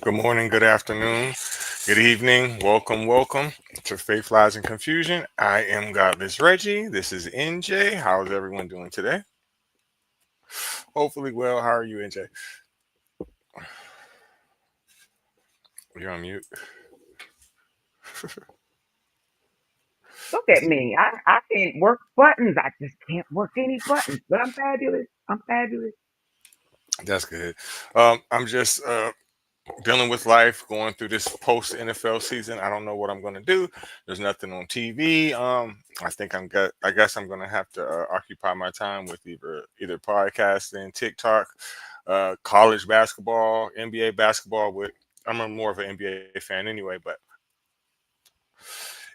Good morning, good afternoon, good evening. Welcome to Faith Lies and Confusion. I am Godless Reggie. This is NJ. How's everyone doing today? Hopefully well. How are you, NJ? You're on mute. Look at me. I can't work buttons. I just can't work any buttons. But I'm fabulous. I'm fabulous. That's good. I'm just dealing with life, going through this post NFL season. I don't know what I'm going to do. There's nothing on TV. I think I guess I'm going to have to occupy my time with either podcasting, TikTok, college basketball, NBA basketball. More of an NBA fan anyway, but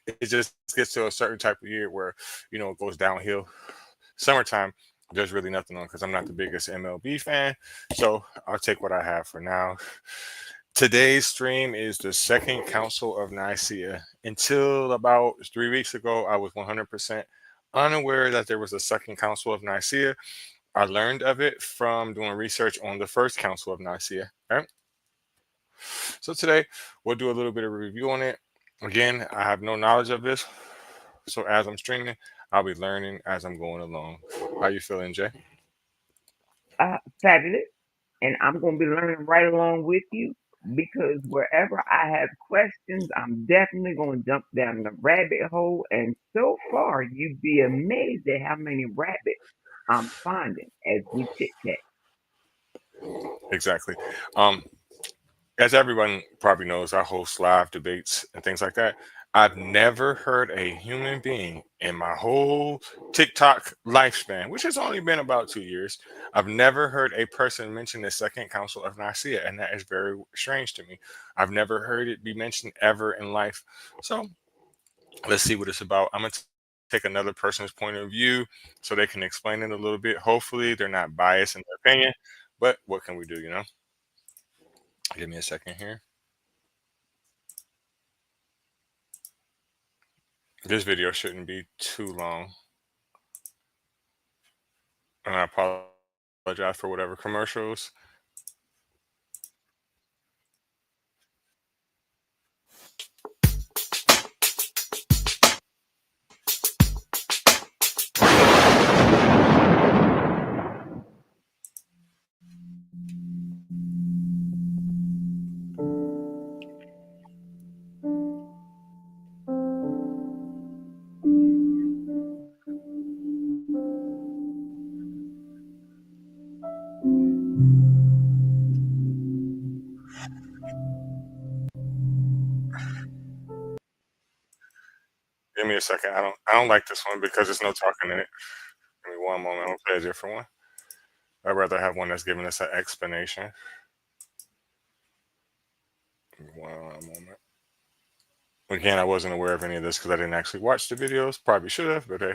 it just gets to a certain type of year where it goes downhill. Summertime, there's really nothing on because I'm not the biggest MLB fan, so I'll take what I have for now. Today's stream is the Second Council of Nicaea. Until about 3 weeks ago, I was 100% unaware that there was a Second Council of Nicaea. I learned of it from doing research on the First Council of Nicaea. Right? So today, we'll do a little bit of review on it. Again, I have no knowledge of this, so as I'm streaming, I'll be learning as I'm going along. How you feeling, Jay? Fabulous. And I'm going to be learning right along with you because wherever I have questions, I'm definitely going to jump down the rabbit hole. And so far, you'd be amazed at how many rabbits I'm finding as we chit chat. Exactly. Um, as everyone probably knows, I host live debates and things like that. I've never heard a human being in my whole TikTok lifespan, which has only been about 2 years, I've never heard a person mention the Second Council of Nicaea, and that is very strange to me. I've never heard it be mentioned ever in life. So let's see what it's about. I'm going to take another person's point of view so they can explain it a little bit. Hopefully, they're not biased in their opinion, but what can we do? Give me a second here. This video shouldn't be too long, and I apologize for whatever commercials. Give me a second. I don't like this one because there's no talking in it. Give me one moment. I'll play a different one. I'd rather have one that's giving us an explanation. Give me one moment. Again, I wasn't aware of any of this because I didn't actually watch the videos. Probably should have, but hey.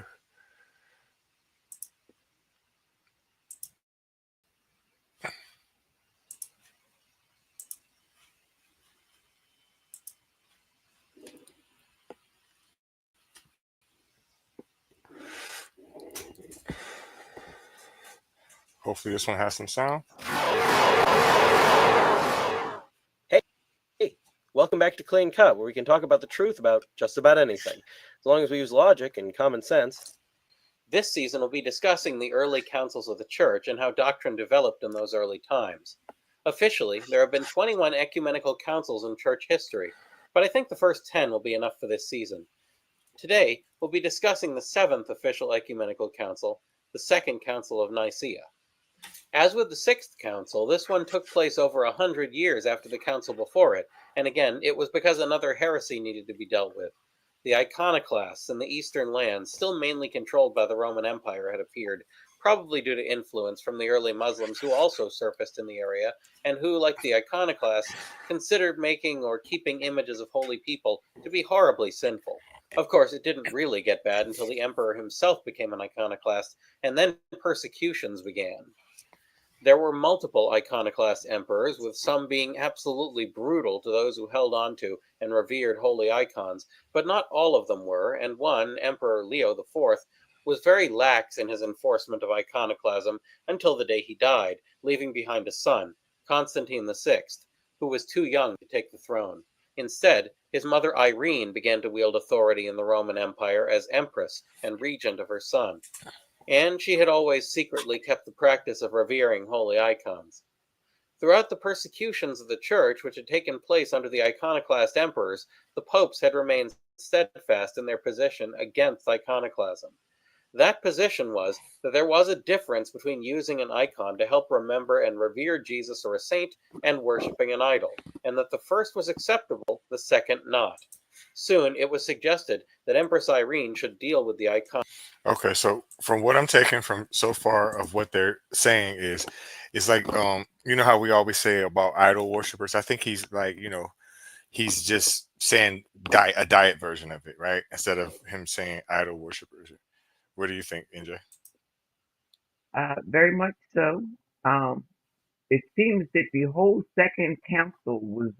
Hopefully, this one has some sound. Hey, welcome back to Clean Cut, where we can talk about the truth about just about anything, as long as we use logic and common sense. This season we'll be discussing the early councils of the Church and how doctrine developed in those early times. Officially, there have been 21 ecumenical councils in Church history, but I think the first 10 will be enough for this season. Today, we'll be discussing the 7th official ecumenical council, the Second Council of Nicaea. As with the Sixth Council, this one took place over 100 years after the council before it, and again, it was because another heresy needed to be dealt with. The iconoclasts in the eastern lands, still mainly controlled by the Roman Empire, had appeared, probably due to influence from the early Muslims who also surfaced in the area, and who, like the iconoclasts, considered making or keeping images of holy people to be horribly sinful. Of course, it didn't really get bad until the emperor himself became an iconoclast, and then persecutions began. There were multiple iconoclast emperors, with some being absolutely brutal to those who held on to and revered holy icons, but not all of them were, and one, Emperor Leo IV, was very lax in his enforcement of iconoclasm until the day he died, leaving behind a son, Constantine VI, who was too young to take the throne. Instead, his mother Irene began to wield authority in the Roman Empire as empress and regent of her son, and she had always secretly kept the practice of revering holy icons. Throughout the persecutions of the Church, which had taken place under the iconoclast emperors, the popes had remained steadfast in their position against iconoclasm. That position was that there was a difference between using an icon to help remember and revere Jesus or a saint and worshiping an idol, and that the first was acceptable, the second not. Soon it was suggested that Empress Irene should deal with the icon. Okay, so from what I'm taking from so far of what they're saying is, it's like you know how we always say about idol worshippers. I think he's like, he's just saying a diet version of it, right? Instead of him saying idol worshippers. What do you think, NJ? Very much so. Um, it seems that the whole second council was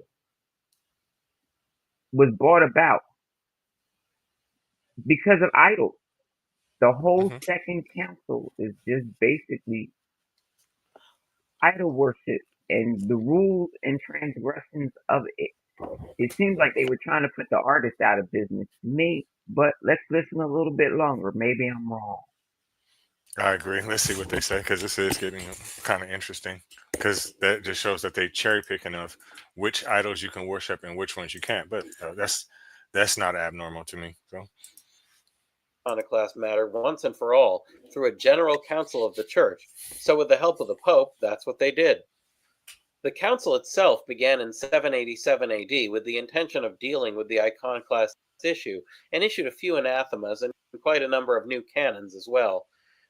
brought about because of idols. The whole Hmm. second council is just basically idol worship and the rules and transgressions of it. It seems like they were trying to put the artist out of business to me, but let's listen a little bit longer. Maybe I'm wrong. I agree. Let's see what they say because this is getting kind of interesting. Because that just shows that they cherry picking of which idols you can worship and which ones you can't. But that's not abnormal to me. So Iconoclast matter once and for all through a general council of the Church. So, with the help of the Pope, that's what they did. The council itself began in 787 AD with the intention of dealing with the iconoclast issue and issued a few anathemas and quite a number of new canons as well.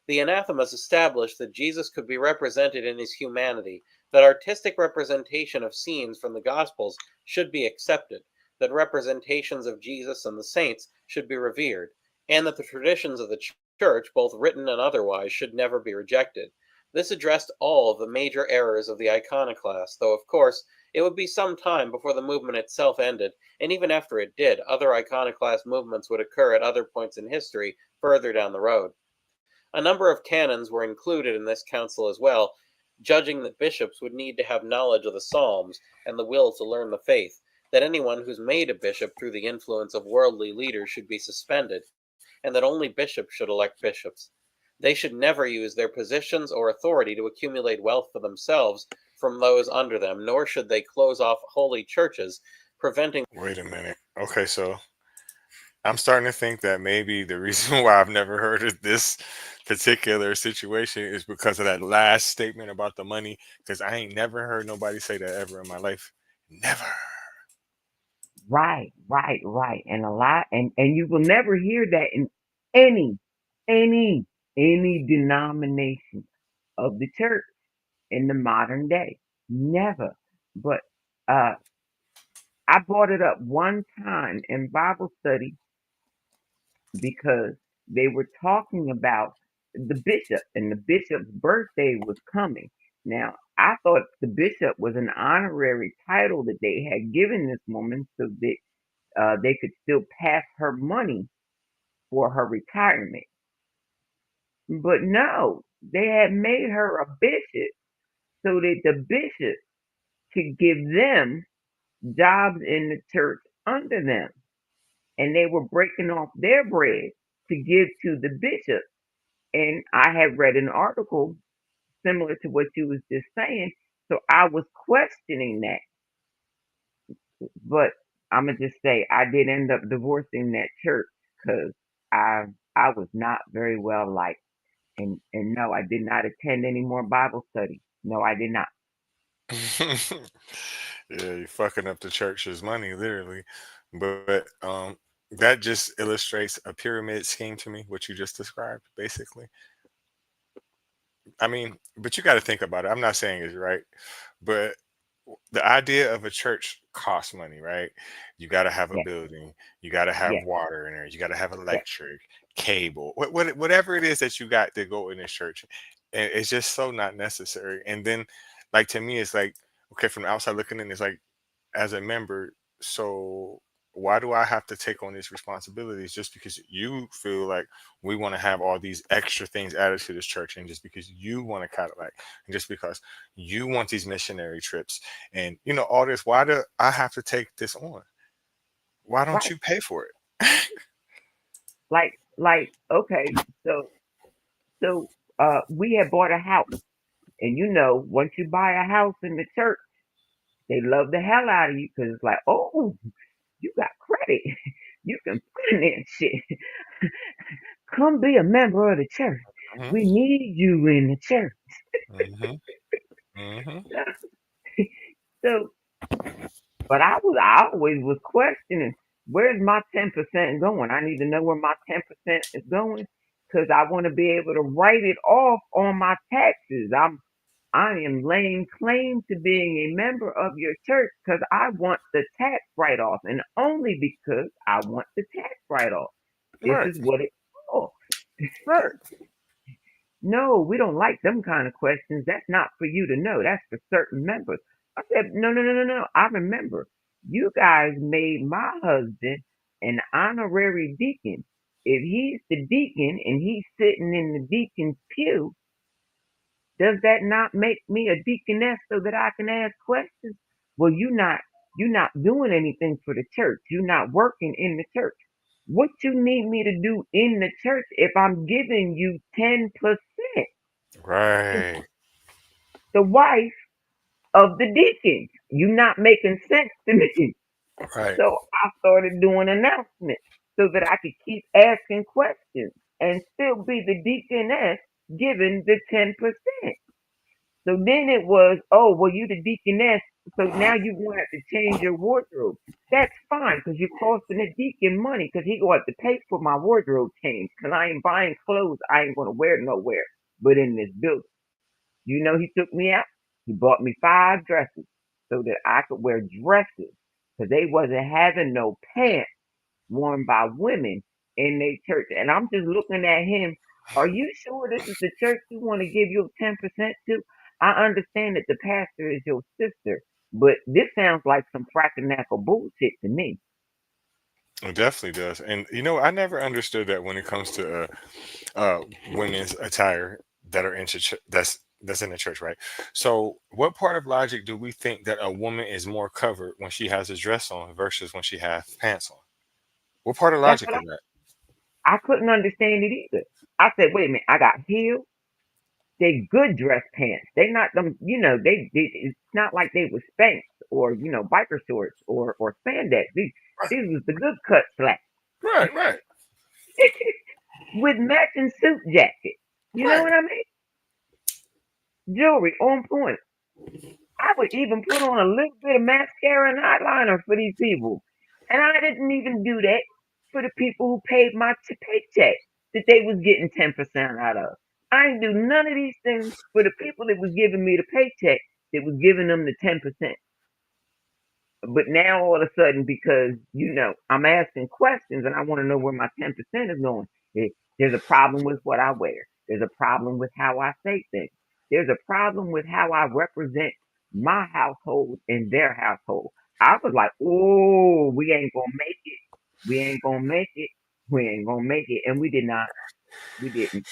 The anathemas established that Jesus could be represented in his humanity, that artistic representation of scenes from the Gospels should be accepted, that representations of Jesus and the saints should be revered, and that the traditions of the Church, both written and otherwise, should never be rejected. This addressed all of the major errors of the iconoclast, though, of course, it would be some time before the movement itself ended, and even after it did, other iconoclast movements would occur at other points in history further down the road. A number of canons were included in this council as well, judging that bishops would need to have knowledge of the Psalms and the will to learn the faith, that anyone who's made a bishop through the influence of worldly leaders should be suspended, and that only bishops should elect bishops. They should never use their positions or authority to accumulate wealth for themselves from those under them, nor should they close off holy churches, preventing. wait a minute. Okay, so I'm starting to think that maybe the reason why I've never heard of this particular situation is because of that last statement about the money. Because I ain't never heard nobody say that ever in my life. Never. Right, right, right. And a lot, and you will never hear that in any, any, any denomination of the church in the modern day. Never. But uh, I brought it up one time in Bible study because they were talking about the bishop, and the bishop's birthday was coming. Now, I thought the bishop was an honorary title that they had given this woman so that they could still pass her money for her retirement. But no, they had made her a bishop so that the bishop could give them jobs in the church under them. And they were breaking off their bread to give to the bishop. And I had read an article similar to what you was just saying. So I was questioning that. But I'm gonna just say I did end up divorcing that church because I was not very well liked. And no, I did not attend any more Bible study. No, I did not. Yeah, you're fucking up the church's money, literally. But that just illustrates a pyramid scheme to me, what you just described, basically. I mean, but you got to think about it. I'm not saying it's right, but the idea of a church costs money, right? You got to have a Yes, building, you got to have yes, water in there, you got to have yes. electric, cable, whatever it is that you got to go in this church, and it's just so not necessary. And then, like to me, it's like okay, from the outside looking in, it's like as a member, so why do I have to take on these responsibilities just because you feel like we want to have all these extra things added to this church, and just because you want a Cadillac, and just because you want these missionary trips, and all this, why do I have to take this on? Why don't Right. you pay for it? Okay, so we had bought a house, and once you buy a house in the church, they love the hell out of you because it's like, oh, you got credit, you can finance shit. Come be a member of the church. Hmm. We need you in the church. Hmm. Hmm. So, but I always was questioning, where's my 10% going? I need to know where my 10% is going because I want to be able to write it off on my taxes. I am laying claim to being a member of your church because I want the tax write off, and only because I want the tax write off. This Right, is what it's for. right, No, we don't like them kind of questions. That's not for you to know. That's for certain members. I said, no, no, no, no, no. I remember you guys made my husband an honorary deacon. If he's the deacon and he's sitting in the deacon's pew, does that not make me a deaconess so that I can ask questions? Well, you're not doing anything for the church. You're not working in the church. What you need me to do in the church if I'm giving you 10%? right, The wife of the deacon. You're not making sense to me. right. So I started doing announcements so that I could keep asking questions and still be the deaconess giving the 10%. So then it was, oh, well, you the deaconess, so now you going to have to change your wardrobe. That's fine because you're costing the deacon money because he going to have to pay for my wardrobe change because I ain't buying clothes I ain't going to wear nowhere but in this building. He took me out. He bought me 5 dresses so that I could wear dresses because they wasn't having no pants worn by women in their church. And I'm just looking at him. Are you sure this is the church you want to give your 10% to? I understand that the pastor is your sister, but this sounds like some fracking bullshit to me. It definitely does. And I never understood that when it comes to uh women's attire that are in church, that's in the church, right? So what part of logic do we think that a woman is more covered when she has a dress on versus when she has pants on? What part of That's logic what is that? I couldn't understand it either. I said, wait a minute, I got heels. They good dress pants. They not them. It's not like they were Spanx or biker shorts or spandex. These was the good cut slacks Right, right, with matching suit jackets. You know right. what I mean? Jewelry on point. I would even put on a little bit of mascara and eyeliner for these people, and I didn't even do that for the people who paid my paycheck that they was getting 10% out of. I didn't do none of these things for the people that was giving me the paycheck that was giving them the 10%. But now all of a sudden, because I'm asking questions and I want to know where my 10% is going. There's a problem with what I wear. There's a problem with how I say things. There's a problem with how I represent my household and their household. I was like, oh, we ain't gonna make it. We ain't gonna make it. We ain't gonna make it, and we did not. We didn't.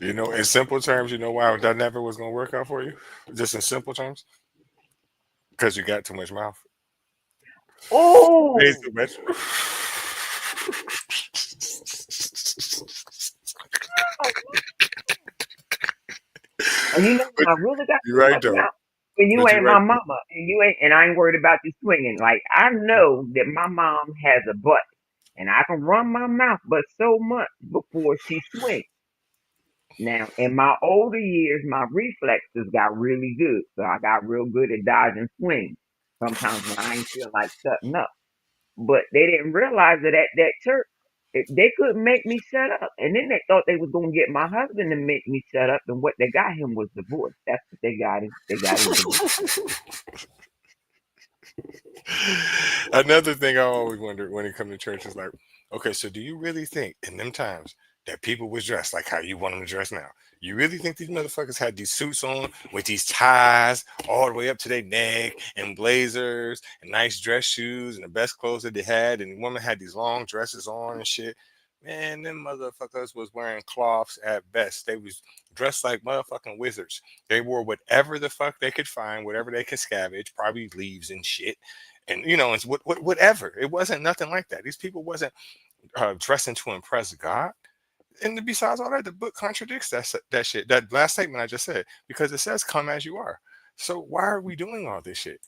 In simple terms, why that never was gonna work out for you? Just in simple terms, because you got too much mouth. Pays Oh, too much. and But when I really got you're too right much though. mouth. When you But you're ain't right my though. mama, and you ain't, and I ain't worried about you swinging. Like I know that my mom has a butt, and I can run my mouth, but so much before she swings. Now, in my older years, my reflexes got really good, so I got real good at dodging swings. Sometimes when I ain't feel like shutting up. But they didn't realize that at that church, they couldn't make me shut up. And then they thought they was gonna get my husband to make me shut up, and what they got him was divorce. That's what they got him. They got his divorce. Another thing I always wonder when it comes to church is like, okay, so do you really think in them times that people was dressed like how you want them to dress now. You really think these motherfuckers had these suits on with these ties all the way up to their neck and blazers and nice dress shoes and the best clothes that they had, and the women had these long dresses on and shit? Man, them motherfuckers was wearing cloths at best. They was dressed like motherfucking wizards. They wore whatever the fuck they could find, whatever they could scavenge, probably leaves and shit, and it's whatever. It wasn't nothing like that. These people wasn't dressing to impress God. And besides all that, the book contradicts that shit. That last statement I just said, because it says, "Come as you are." So why are we doing all this shit?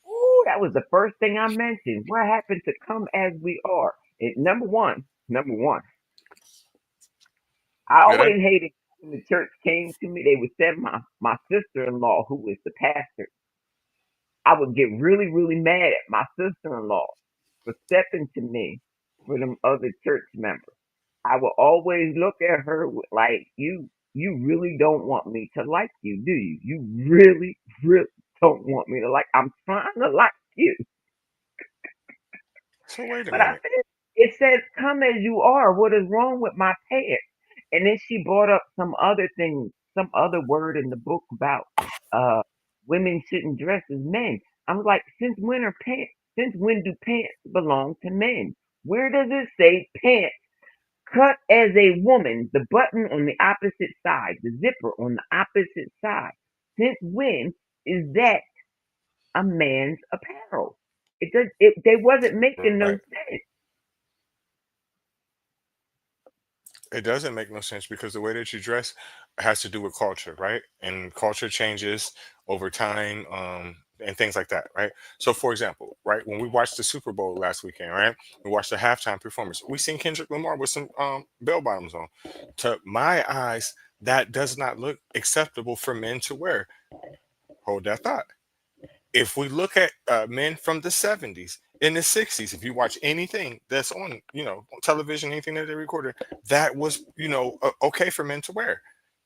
Ooh, that was the first thing I mentioned. What happened to come as we are? Number one, I Good. always hated when the church came to me. They would send my sister-in-law, who was the pastor. I would get really, really mad at my sister-in-law for stepping to me for them other church members. I would always look at her like, you really don't want me to like you, do you? You really, really don't want me to like. I'm trying to like you. So wait a But I minute. said, it says, come as you are. What is wrong with my pants? And then she brought up some other thing, some other word in the book about uh women shouldn't dress as men. I was like, since when do pants belong to men? Where does it say pants cut as a woman, the button on the opposite side, the zipper on the opposite side? Since when is that a man's apparel? They wasn't making no Right. sense. It doesn't make no sense because the way that you dress has to do with culture, right? And culture changes over time, and things like that, right? So, for example, right, when we watched the Super Bowl last weekend, right, we watched the halftime performance. We seen Kendrick Lamar with some bell bottoms on. To my eyes, that does not look acceptable for men to wear. Hold that thought. If we look at men from the 70s, in the 60s, if you watch anything that's on television, anything that they recorded, that was okay for men to wear.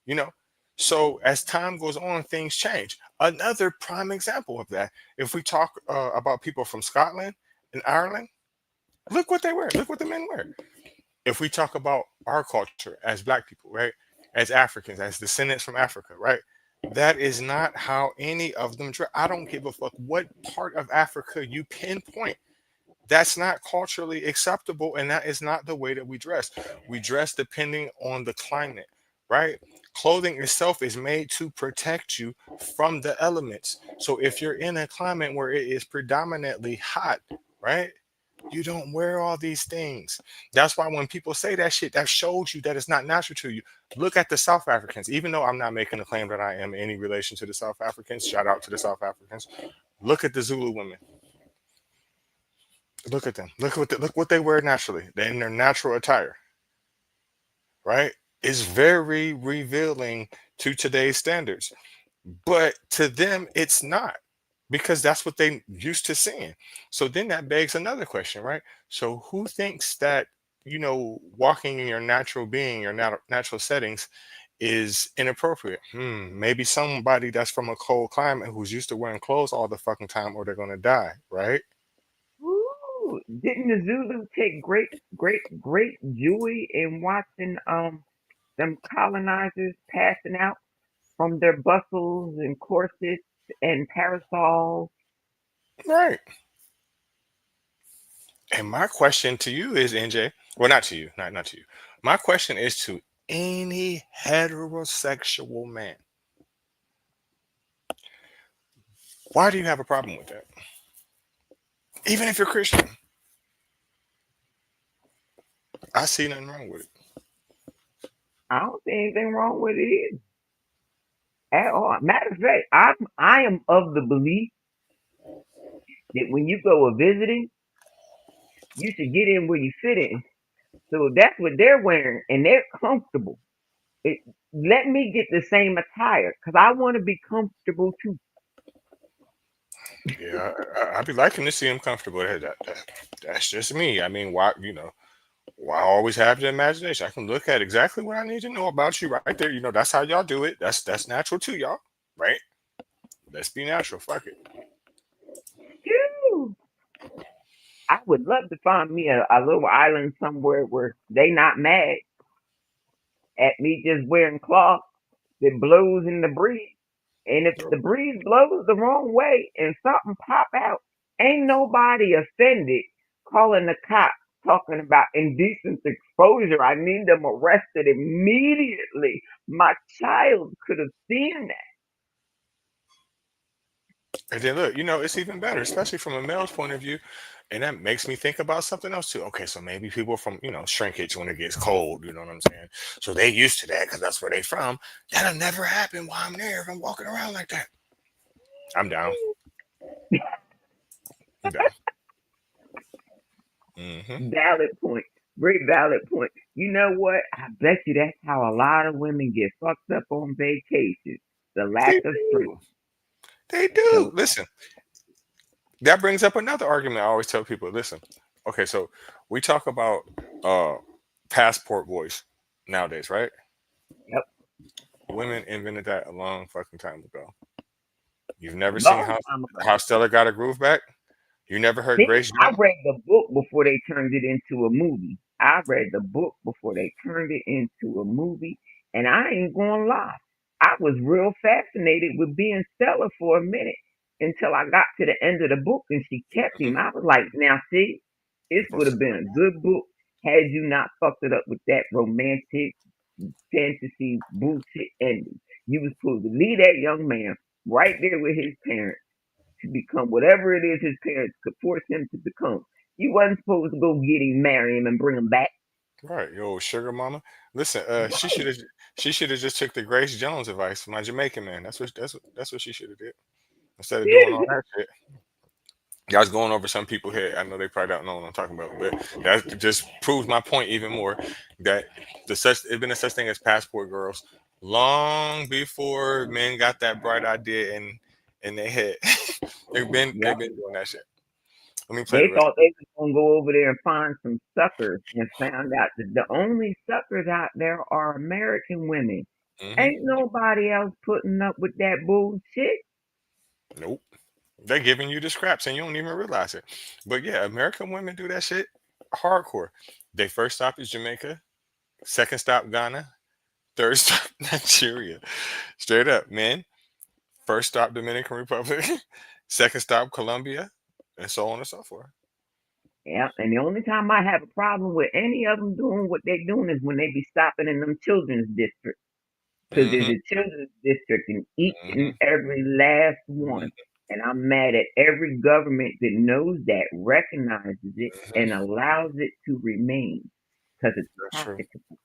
you know so as time goes on, things change. Another prime example of that, if we talk about people from Scotland and Ireland, look what they wear, look what the men wear. If we talk about our culture as black people, right, as Africans, as descendants from Africa, right, that is not how any of them dress. I don't give a fuck what part of Africa you pinpoint. That's not culturally acceptable, and that is not the way that we dress. We dress depending on the climate, right? Clothing itself is made to protect you from the elements. So if you're in a climate where it is predominantly hot, right, you don't wear all these things. That's why when people say that shit, that shows you that it's not natural to you. Look at the South Africans. Even though I'm not making a claim that I am in any relation to the South Africans, shout out to the South Africans. Look at the Zulu women. Look at them. Look what they wear naturally. They're in their natural attire, right? It's very revealing to today's standards. But to them, it's not, because that's what they used to seeing. So then that begs another question, right? So who thinks that, walking in your natural being, your natural settings is inappropriate? Maybe somebody that's from a cold climate who's used to wearing clothes all the fucking time, or they're going to die, right? Ooh, didn't the Zulu take great joy in watching them colonizers passing out from their bustles and corsets and parasols? Right. And my question to you is, NJ, well, not to you, not to you. My question is to any heterosexual man. Why do you have a problem with that? Even if you're Christian, I see nothing wrong with it. I don't see anything wrong with it at all. Matter of fact, I am of the belief that when you go a visiting, you should get in where you fit in. So that's what they're wearing, and they're comfortable. It, let me get the same attire because I want to be comfortable too. Yeah, I'd be liking to see him comfortable. That's just me. I mean, why always have the imagination? I can look at exactly what I need to know about you right there. That's how y'all do it. That's natural to y'all, right? Let's be natural. Fuck it. Phew. I would love to find me a little island somewhere where they not mad. at me just wearing cloth that blows in the breeze. And if the breeze blows the wrong way and something pop out, ain't nobody offended calling the cops talking about indecent exposure. I need them arrested immediately. My child could have seen And then look, it's even better, especially from a male's point of view. And that makes me think about something else too. Okay, so maybe people from, shrinkage when it gets cold, you know what I'm saying? So they used to that because that's where they from. That'll never happen while I'm there if I'm walking around like that. I'm down. I'm down. Hmm. that. Valid point. Very valid point. You know what? I bet you that's how a lot of women get fucked up on vacation. The lack They of strength. do. They The do. Listen, that brings up another argument I always tell people. Listen, okay, so we talk about uh passport voice nowadays, right? yep, Women invented that a long fucking time ago. You've never seen long how time ago. Stella got a groove back? You never heard See, Grace I Jones? read the book before they turned it into a movie. I read the book before they turned it into a movie, and I ain't gonna lie. I was real fascinated with being Stella for a minute until I got to the end of the book and she kept Hmm. him. I was like, now see, this You're would supposed have been a good book had you not fucked it up with that romantic fantasy bullshit ending. You was supposed to leave that young man right there with his parents to become whatever it is his parents could force him to become. You wasn't supposed to go get him, marry him, and bring him back. right, yo, sugar mama. Listen, Right. she should have just took the Grace Jones advice, my Jamaican man. That's what she should have did instead of doing all that shit. Yeah, I was going over some people here. I know they probably don't know what I'm talking about, but that just proves my point even more that it's been a such thing as passport girls long before men got that bright idea in their head. They've Yep. been doing that shit. Let me play the They rest. thought they was gonna go over there and find some suckers and found out that the only suckers out there are American women. Hmm. Ain't nobody else putting up with that bullshit. Nope. They're giving you the scraps and you don't even realize it. But yeah, American women do that shit hardcore. They first stop is Jamaica, second stop Ghana, third stop Nigeria. Straight up, man. First stop Dominican Republic, second stop Colombia, and so on and so forth. Yep. And the only time I have a problem with any of them doing what they doing is when they be stopping in them children's districts. Because there's Hmm. a children's district in each and Hmm. every last one. Hmm. And I'm mad at every government that knows that, recognizes it, and Hmm. allows it to remain because it's That's true. profitable.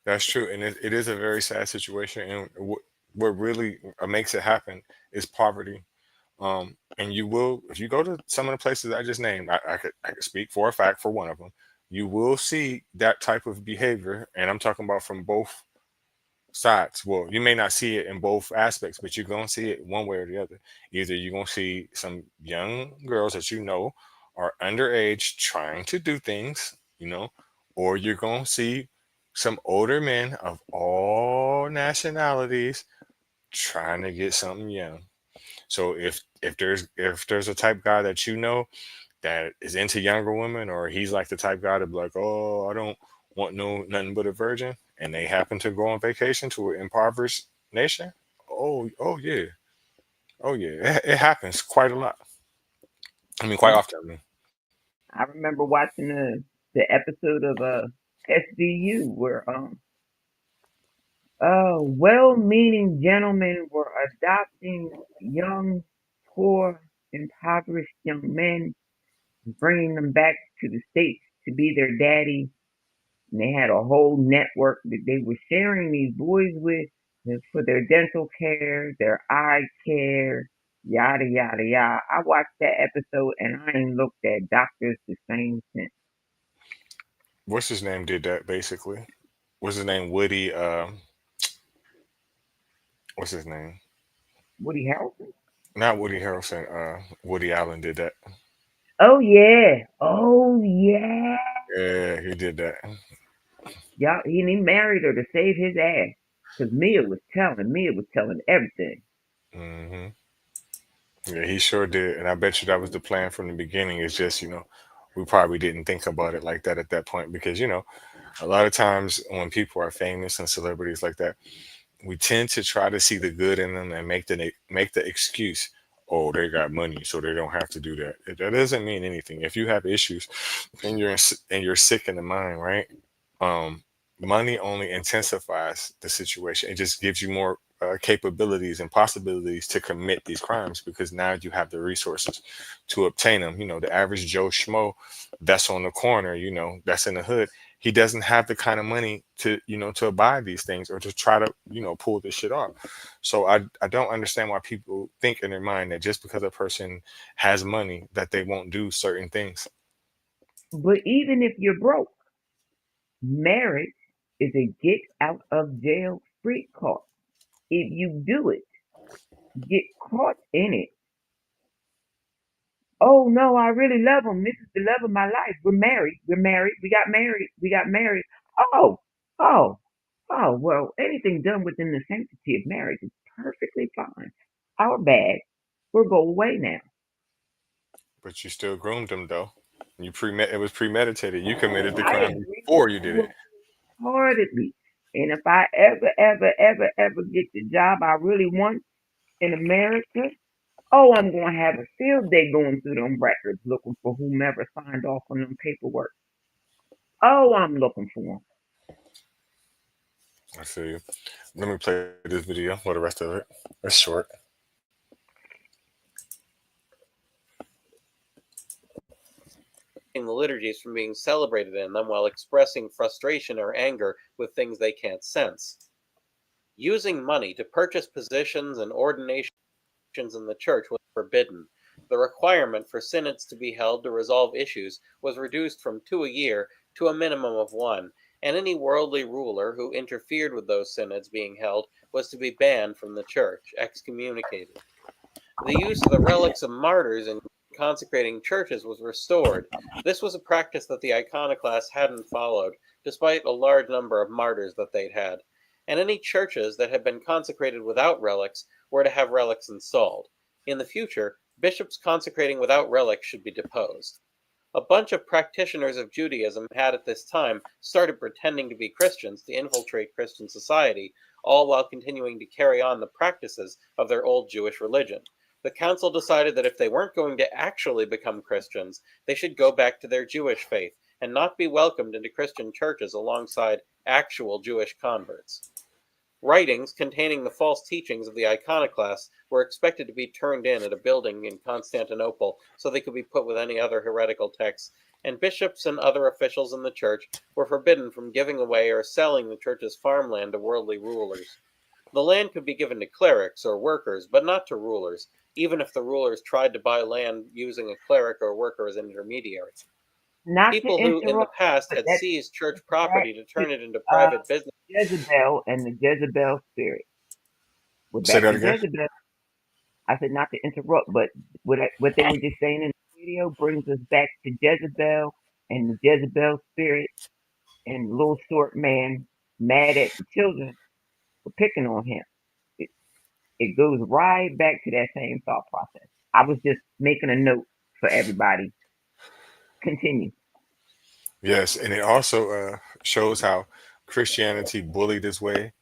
That's true, and it is a very sad situation. And what really makes it happen is poverty. And you will, if you go to some of the places I just named, I could speak for a fact for one of them. You will see that type of behavior, and I'm talking about from both sides. Well, you may not see it in both aspects, but you're gonna see it one way or the other. Either you're gonna see some young girls that are underage trying to do things, or you're gonna see some older men of all nationalities trying to get something young. So if there's a type guy that that is into younger women, or he's like the type guy to be like, oh, I don't want no nothing but a virgin, and they happen to go on vacation to an impoverished nation. Oh yeah, oh yeah, it happens quite a lot. I mean, quite Yep. often. I mean. I remember watching the episode of SVU where well-meaning gentlemen were adopting young, poor, impoverished young men, bringing them back to the states to be their daddy. And they had a whole network that they were sharing these boys with for their dental care, their eye care, yada yada yada. I watched that episode and I ain't looked at doctors the same since. What's his name did that basically? What's his name? Woody. What's his name? Woody Harrelson? Not Woody Harrelson. Woody Allen did that. Oh yeah. Oh yeah. Yeah, he did that. Y'all, he married her to save his ass. Cause Mia was telling everything. Hmm. Yeah, he sure did, and I bet you that was the plan from the beginning. It's just we probably didn't think about it like that at that point because A lot of times when people are famous and celebrities like that, we tend to try to see the good in them and make the excuse, oh, they got money so they don't have to do that. That doesn't mean anything. If you have issues and you're sick in the mind, right? um Money only intensifies the situation. It just gives you more capabilities and possibilities to commit these crimes, because now you have the resources to obtain them. The average Joe Schmo that's on the corner, that's in the hood, he doesn't have the kind of money to buy these things or to try to pull this shit off. So I don't understand why people think in their mind that just because a person has money that they won't do certain things. But even if you're broke, marriage is a get out of jail free card. If you do it, get caught in it. Oh no, I really love him. This is the love of my life. We're married. We're married. We got married. We got married. Oh, oh, oh. Well, anything done within the sanctity of marriage is perfectly fine. Our bad. We'll go away now. But you still groomed them though. It was premeditated. You committed the I crime agree with before you did you it. wholeheartedly. And if I ever get the job I really want in America, oh, I'm going to have a field day going through them records looking for whomever signed off on them paperwork. Oh, I'm looking for them. I feel you. Let me play this video or the rest of it. It's short. The liturgies from being celebrated in them while expressing frustration or anger with things they can't sense. Using money to purchase positions and ordinations in the church was forbidden. The requirement for synods to be held to resolve issues was reduced from 2 a year to a minimum of 1, and any worldly ruler who interfered with those synods being held was to be banned from the church, excommunicated. The use of the relics of martyrs in consecrating churches was restored. This was a practice that the iconoclasts hadn't followed, despite a large number of martyrs that they'd had. And any churches that had been consecrated without relics were to have relics installed. In the future, bishops consecrating without relics should be deposed. A bunch of practitioners of Judaism had at this time started pretending to be Christians to infiltrate Christian society, all while continuing to carry on the practices of their old Jewish religion. The council decided that if they weren't going to actually become Christians, they should go back to their Jewish faith and not be welcomed into Christian churches alongside actual Jewish converts. Writings containing the false teachings of the iconoclasts were expected to be turned in at a building in Constantinople so they could be put with any other heretical texts, and bishops and other officials in the church were forbidden from giving away or selling the church's farmland to worldly rulers. The land could be given to clerics or workers, but not to rulers, even if the rulers tried to buy land using a cleric or worker as an intermediary. Not to People who in the interrupt, past but had that's seized church back property to to turn it into private business. Jezebel and the Jezebel spirit. We're Say back that to again. Jezebel. I said not to interrupt, but what they were just saying in the video brings us back to Jezebel and the Jezebel spirit and the little short man mad at the children for picking on him. It, it goes right back to that same thought process. I was just making a note for everybody. Continue. Yes, and it also shows how Christianity bullied its way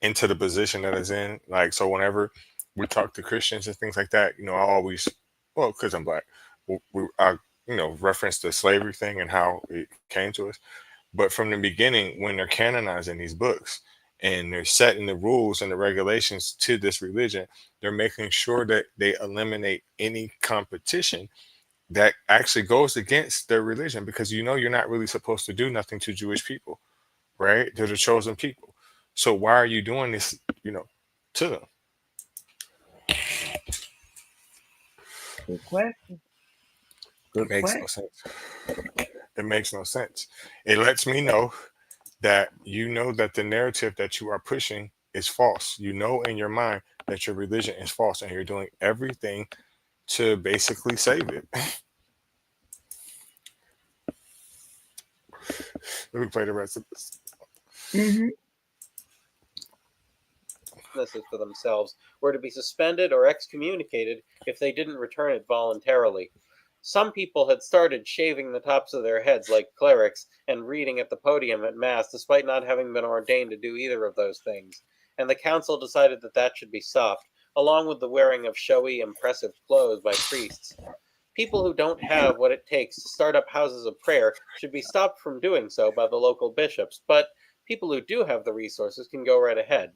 into the position that it's in. Like, so whenever we talk to Christians and things like that, I always, well, because I'm black, I reference the slavery thing and how it came to us. But from the beginning, when they're canonizing these books and they're setting the rules and the regulations to this religion, they're making sure that they eliminate any competition that actually goes against their religion, because you're not really supposed to do nothing to Jewish people, right? They're the chosen people. So why are you doing this, to them? Good question. It Good makes no question. sense. It makes no sense. It lets me know that that the narrative that you are pushing is false. You know in your mind that your religion is false and you're doing everything to basically save it. Let me play the rest of this. Hmm. Businesses for themselves were to be suspended or excommunicated if they didn't return it voluntarily. Some people had started shaving the tops of their heads like clerics and reading at the podium at Mass despite not having been ordained to do either of those things, and the council decided that that should be stopped, along with the wearing of showy, impressive clothes by priests. People who don't have what it takes to start up houses of prayer should be stopped from doing so by the local bishops, but people who do have the resources can go right ahead.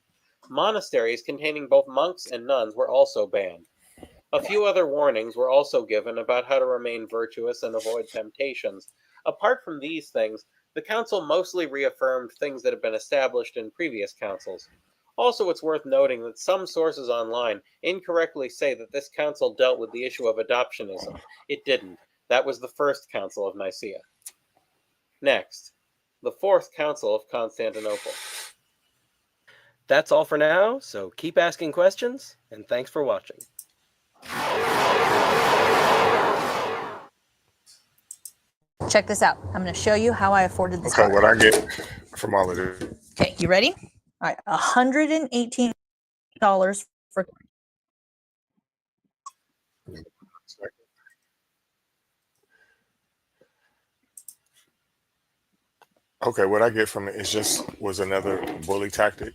Monasteries containing both monks and nuns were also banned. A few other warnings were also given about how to remain virtuous and avoid temptations. Apart from these things, the council mostly reaffirmed things that had been established in previous councils. Also, it's worth noting that some sources online incorrectly say that this council dealt with the issue of adoptionism. It didn't. That was the First Council of Nicaea. Next, the Fourth Council of Constantinople. That's all for now, so keep asking questions, and thanks for watching. Check this out. I'm going to show you how I afforded this Okay, car. what I get from all of this. Okay, you ready? All right, $118 for Okay, what I get from it is just was another bully tactic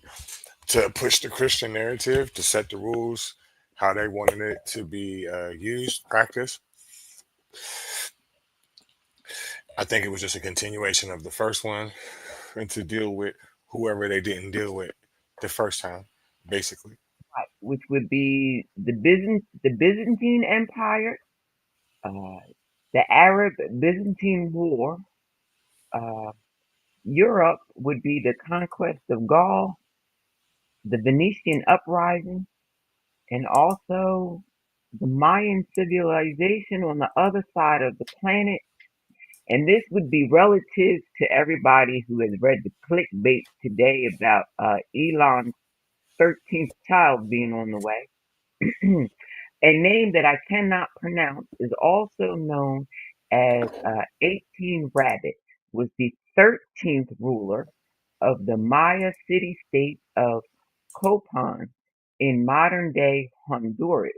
to push the Christian narrative, to set the rules, how they wanted it to be used, practiced. I think it was just a continuation of the first one, and to deal with whoever they didn't deal with the first time, basically. Right, which would be the Byzantine Empire, the Arab Byzantine War. Europe would be the conquest of Gaul, the Venetian uprising, and also the Mayan civilization on the other side of the planet. And this would be relative to everybody who has read the clickbait today about Elon's 13th child being on the way. A name that I cannot pronounce is also known as 18 Rabbit, was the 13th ruler of the Maya city-state of Copan in modern-day Honduras.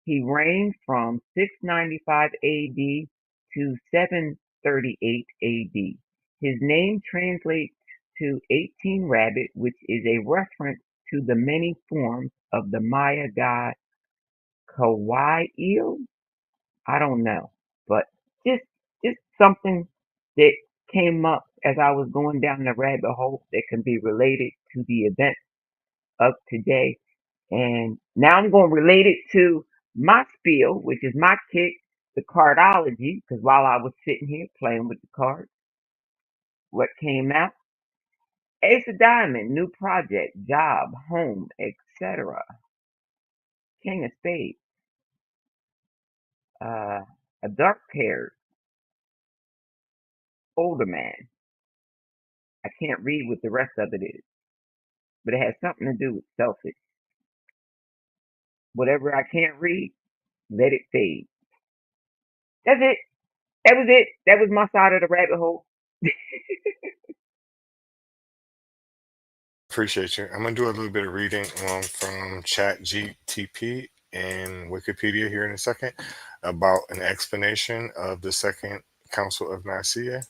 He reigned from 695 AD to 738 AD. His name translates to 18 Rabbit, which is a reference to the many forms of the Maya god Kawaii. I don't know, but just just something that came up as I was going down the rabbit hole that can be related to the event of today. And now I'm going to relate it to my spiel, which is my kick, the cardology, because while I was sitting here playing with the cards, what came out? Ace of Diamond, new project, job, home, etc. King of Spades, a dark-haired older man. I can't read what the rest of it is, but it has something to do with selfish. Whatever I can't read, let it fade. That's it. That was it. That was my side of the rabbit hole. Appreciate you. I'm gonna do a little bit of reading from Chat GTP and Wikipedia here in a second about an explanation of the Second Council of Nicaea.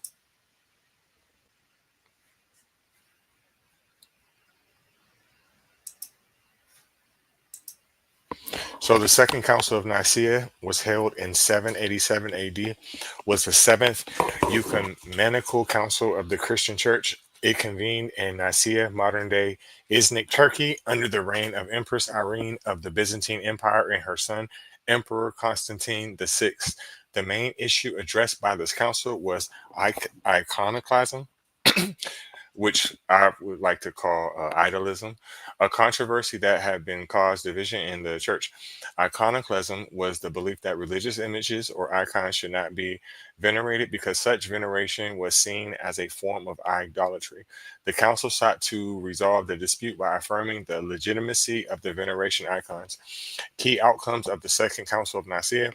So the Second Council of Nicaea was held in 787 AD, was the seventh ecumenical council of the Christian Church. It convened in Nicaea, modern-day Iznik, Turkey, under the reign of Empress Irene of the Byzantine Empire and her son, Emperor Constantine VI. The main issue addressed by this council was iconoclasm, which I would like to call idolism, a controversy that had been caused division in the church. Iconoclasm was the belief that religious images or icons should not be venerated because such veneration was seen as a form of idolatry. The council sought to resolve the dispute by affirming the legitimacy of the veneration icons. Key outcomes of the Second Council of Nicaea.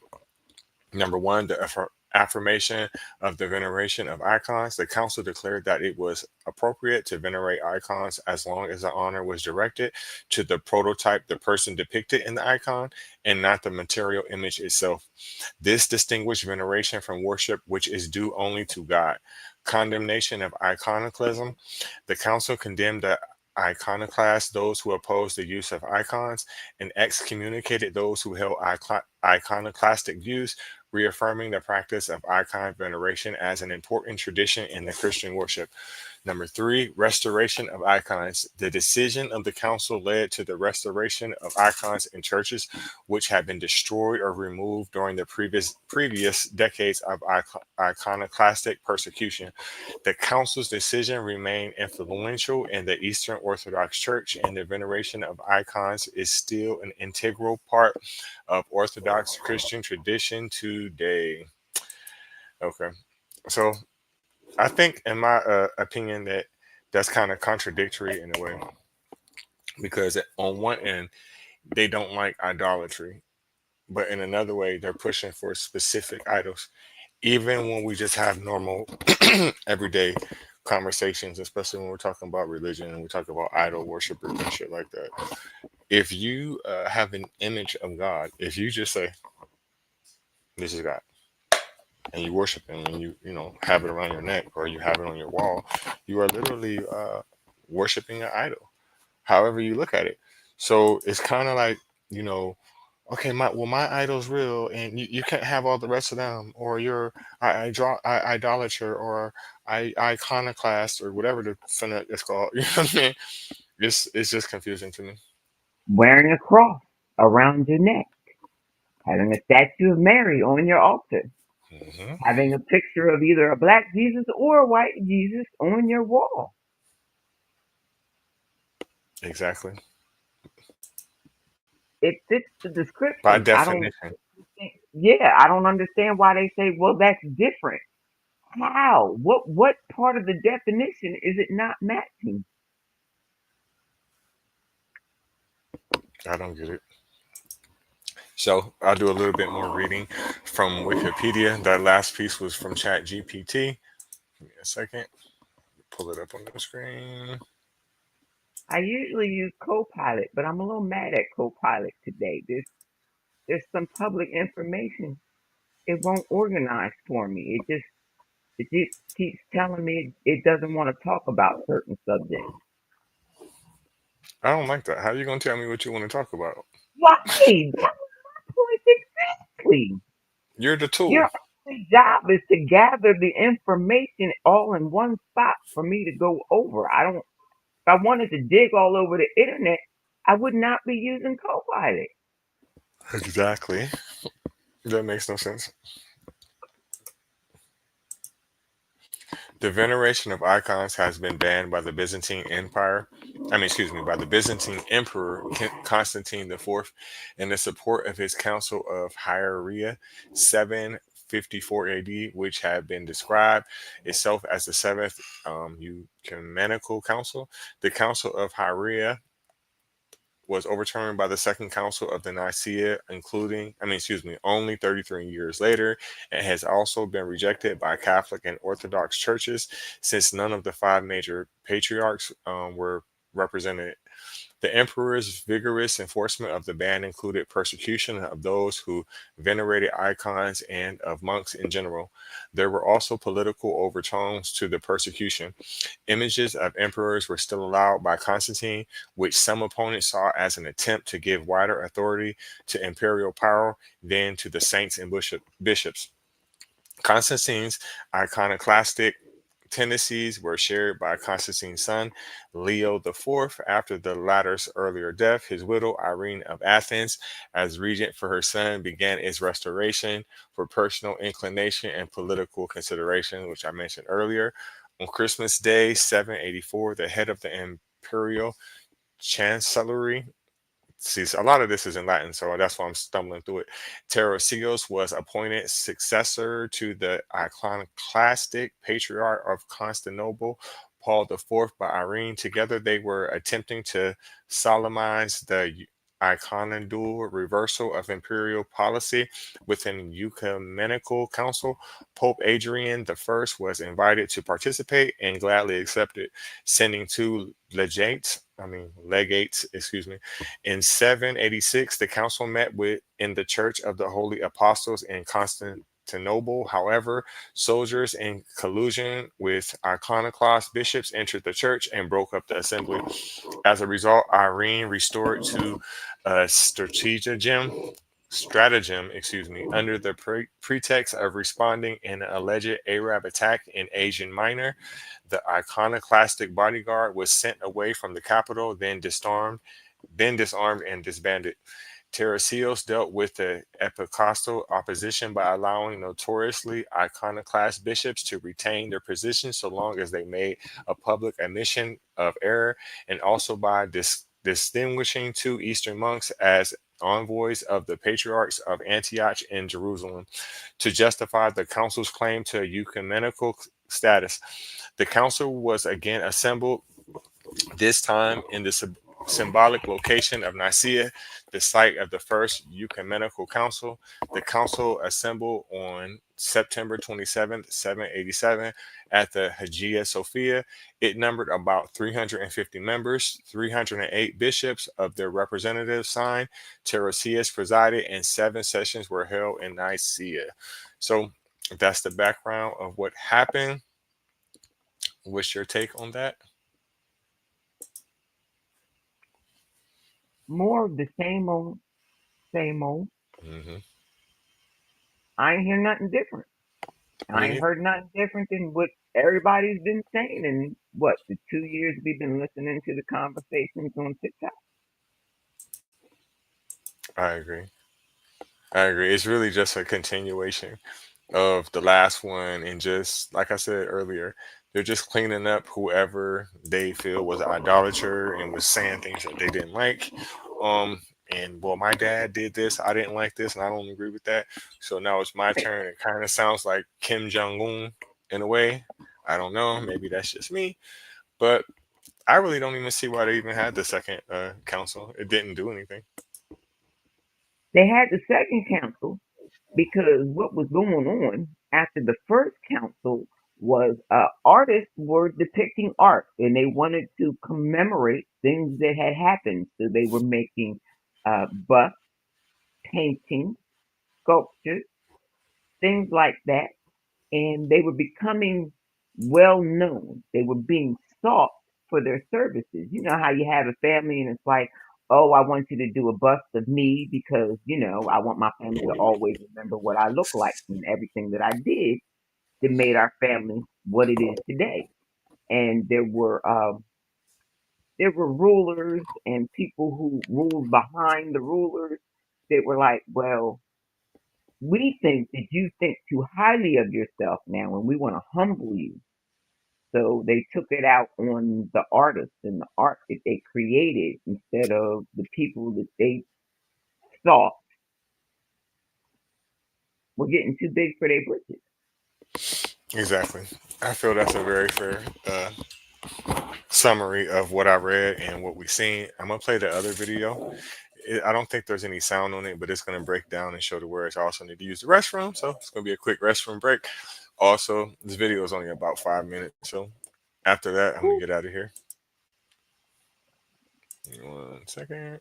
Number one, the affirmation of the veneration of icons, the council declared that it was appropriate to venerate icons as long as the honor was directed to the prototype, the person depicted in the icon, and not the material image itself. This distinguished veneration from worship, which is due only to God. Condemnation of iconoclasm. The council condemned the iconoclasts, those who opposed the use of icons, and excommunicated those who held iconoclastic views, reaffirming the practice of icon veneration as an important tradition in the Christian worship. Number three, restoration of icons. The decision of the council led to the restoration of icons in churches which had been destroyed or removed during the previous decades of iconoclastic persecution. The council's decision remained influential in the Eastern Orthodox Church, and the veneration of icons is still an integral part of Orthodox Christian tradition today. Okay, so I think, in my opinion, that that's kind of contradictory in a way, because on one end they don't like idolatry, but in another way they're pushing for specific idols. Even when we just have normal, everyday conversations, especially when we're talking about religion and we talk about idol worshipers and shit like that. If you have an image of God, if you just say this is God, and you worship him, and you have it around your neck or you have it on your wall, you are literally worshiping an idol, however you look at it. So it's kind of like, you know okay, my idol's real, and you can't have all the rest of them, or you're idolater, or iconoclast, or whatever the finna it's called. You know what I mean? It's just confusing to me. Wearing a cross around your neck, having a statue of Mary on your altar, Hmm. having a picture of either a black Jesus or a white Jesus on your wall. Exactly. It fits the By description. I don't definition. think, yeah, I don't understand why they say, well, that's different. How? What part of the definition is it not matching? I don't get it. So I'll do a little bit more reading from Wikipedia. That last piece was from Chat GPT. Give me a second. Pull it up on the screen. I usually use Copilot, but I'm a little mad at Copilot today. There's some public information it won't organize for me. It just keeps telling me it doesn't want to talk about certain subjects. I don't like that. How are you gonna tell me what you want to talk about? Why? That's my point exactly. You're the tool. Your only job is to gather the information all in one spot for me to go over. I don't. If I wanted to dig all over the internet, I would not be using Copilot. Exactly. That makes no sense. The veneration of icons has been banned by the Byzantine Empire. Excuse me, by the Byzantine Emperor Constantine IV, in the support of his Council of Hieria, 754 AD, which had been described itself as the Seventh Ecumenical Council. The Council of Hieria was overturned by the Second Council of the Nicaea, only 33 years later, and has also been rejected by Catholic and Orthodox churches since none of the five major patriarchs were represented. The emperor's vigorous enforcement of the ban included persecution of those who venerated icons and of monks in general. There were also political overtones to the persecution. Images of emperors were still allowed by Constantine, which some opponents saw as an attempt to give wider authority to imperial power than to the saints and bishops. Constantine's iconoclastic tendencies were shared by Constantine's son, Leo IV, after the latter's earlier death. His widow, Irene of Athens, as regent for her son, began its restoration for personal inclination and political consideration, which I mentioned earlier. On Christmas Day, 784, the head of the imperial chancellery, see, so a lot of this is in Latin, so that's why I'm stumbling through it. Tarasios was appointed successor to the iconoclastic patriarch of Constantinople, Paul IV, by Irene. Together, they were attempting to solemnize the iconodule reversal of imperial policy within ecumenical council. Pope Adrian I was invited to participate and gladly accepted, sending two legates, excuse me. In 786, the council met in the Church of the Holy Apostles in Constantinople. However, soldiers in collusion with iconoclast bishops entered the church and broke up the assembly. As a result, Irene restored to stratagem, under the pretext of responding in an alleged Arab attack in Asia Minor. The iconoclastic bodyguard was sent away from the capital, then disarmed and disbanded. Tarasios dealt with the Episcopal opposition by allowing notoriously iconoclast bishops to retain their positions so long as they made a public admission of error, and also by distinguishing two Eastern monks as envoys of the patriarchs of Antioch and Jerusalem to justify the council's claim to ecumenical status. The council was again assembled, this time in the symbolic location of Nicaea, the site of the first ecumenical council. The council assembled on September 27th, 787, at the Hagia Sophia. It numbered about 350 members, 308 bishops of their representatives signed. Tarasius presided, and 7 sessions were held in Nicaea. So that's the background of what happened. What's your take on that? More of the same old, same old. Mm-hmm. I ain't hear nothing different. I Me ain't neither. heard nothing different than what everybody's been saying in what the 2 years we've been listening to the conversations on TikTok. I agree. I agree. It's really just a continuation of the last one, and just like I said earlier, they're just cleaning up whoever they feel was an idolater and was saying things that they didn't like. Um, and well, my dad did this, I didn't like this, and I don't agree with that. So now it's my Right. turn. It kind of sounds like Kim Jong Un in a way. I don't know. Maybe that's just me, but I really don't even see why they even had the second council. It didn't do anything. They had the second council because what was going on after the first council was artists were depicting art and they wanted to commemorate things that had happened. So they were making busts, paintings, sculptures, things like that. And they were becoming well known. They were being sought for their services. You know how you have a family and it's like, oh, I want you to do a bust of me because, I want my family to always remember what I look like and everything that I did that made our family what it is today. And there were rulers and people who ruled behind the rulers that were like, well, we think that you think too highly of yourself now and we want to humble you. So they took it out on the artists and the art that they created instead of the people that they thought were getting too big for their britches. Exactly. I feel that's a very fair summary of what I read and what we seen. I'm gonna play the other video. I don't think there's any sound on it, but it's gonna break down and show the words. I also need to use the restroom, so it's gonna be a quick restroom break. Also, this video is only about 5 minutes, so after that, I'm gonna Whew. get out of here. 1 second.